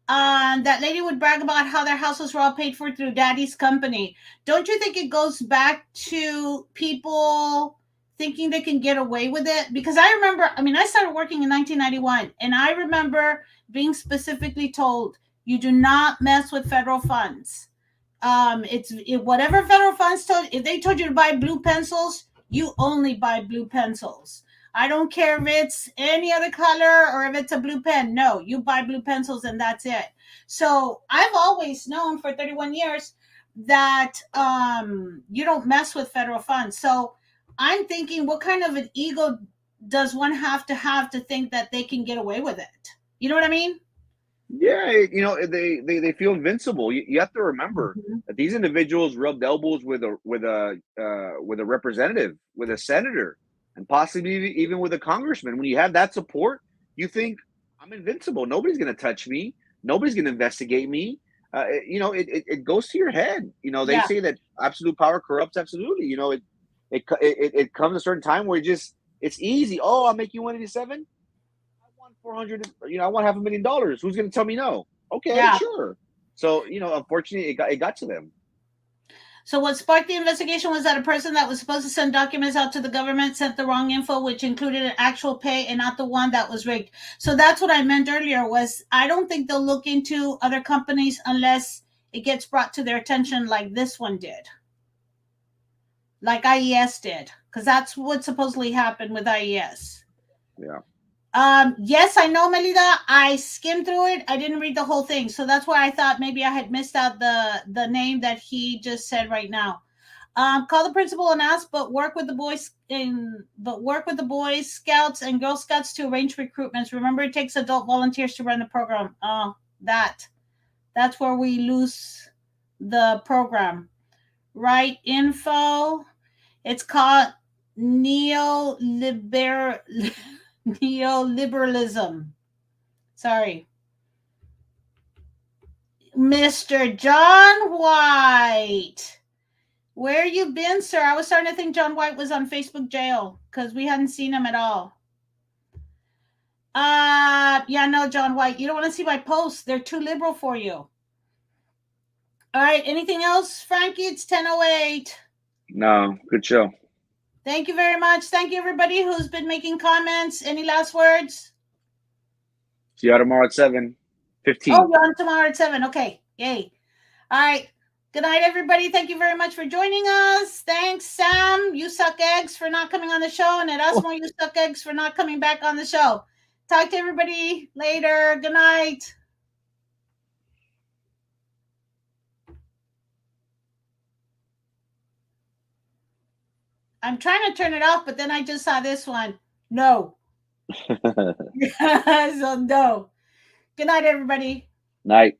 that lady would brag about how their houses were all paid for through daddy's company. Don't you think it goes back to people thinking they can get away with it? Because I remember, I mean, I started working in 1991, and I remember being specifically told you do not mess with federal funds. Whatever federal funds told, if they told you to buy blue pencils, you only buy blue pencils. I don't care if it's any other color or if it's a blue pen. No, you buy blue pencils and that's it. So I've always known for 31 years that you don't mess with federal funds. So I'm thinking, what kind of an ego does one have to think that they can get away with it? You know what I mean? Yeah, they feel invincible. You have to remember Mhm. that these individuals rubbed elbows with a representative, with a senator, and possibly even with a congressman. When you have that support, you think I'm invincible. Nobody's going to touch me. Nobody's going to investigate me. It goes to your head. They Yeah, say that absolute power corrupts absolutely. It comes a certain time where it's easy. Oh, I'll make you 187. I want 400. I want $500,000. Who's going to tell me no? Okay, yeah. sure. So unfortunately, it got to them. So what sparked the investigation was that a person that was supposed to send documents out to the government sent the wrong info, which included an actual pay and not the one that was rigged. So that's what I meant earlier. Was I don't think they'll look into other companies unless it gets brought to their attention, like this one did, like IES did, because that's what supposedly happened with IES. Yeah. Yes, I know, Melida. I skimmed through it. I didn't read the whole thing, so that's why I thought maybe I had missed out the name that he just said right now. Call the principal and ask, but work with the boys scouts and girl scouts to arrange recruitments. Remember, it takes adult volunteers to run the program. Oh, that's where we lose the program. Right info. It's called neoliber neoliberalism. Sorry. Mr. John White. Where you been, sir? I was starting to think John White was on Facebook jail because we hadn't seen him at all. Yeah, no, John White. You don't want to see my posts. They're too liberal for you. All right. Anything else, Frankie? It's 10:08. No, good show. Thank you very much. Thank you, everybody who's been making comments. Any last words? See you tomorrow at Oh, 7:15. you're on tomorrow at 7. Okay. Yay. All right. Good night, everybody. Thank you very much for joining us. Thanks, Sam. You suck eggs for not coming on the show. And Erasmo, you suck eggs for not coming back on the show. Talk to everybody later. Good night. I'm trying to turn it off, but then I just saw this one. No. So, no. Good night, everybody. Night.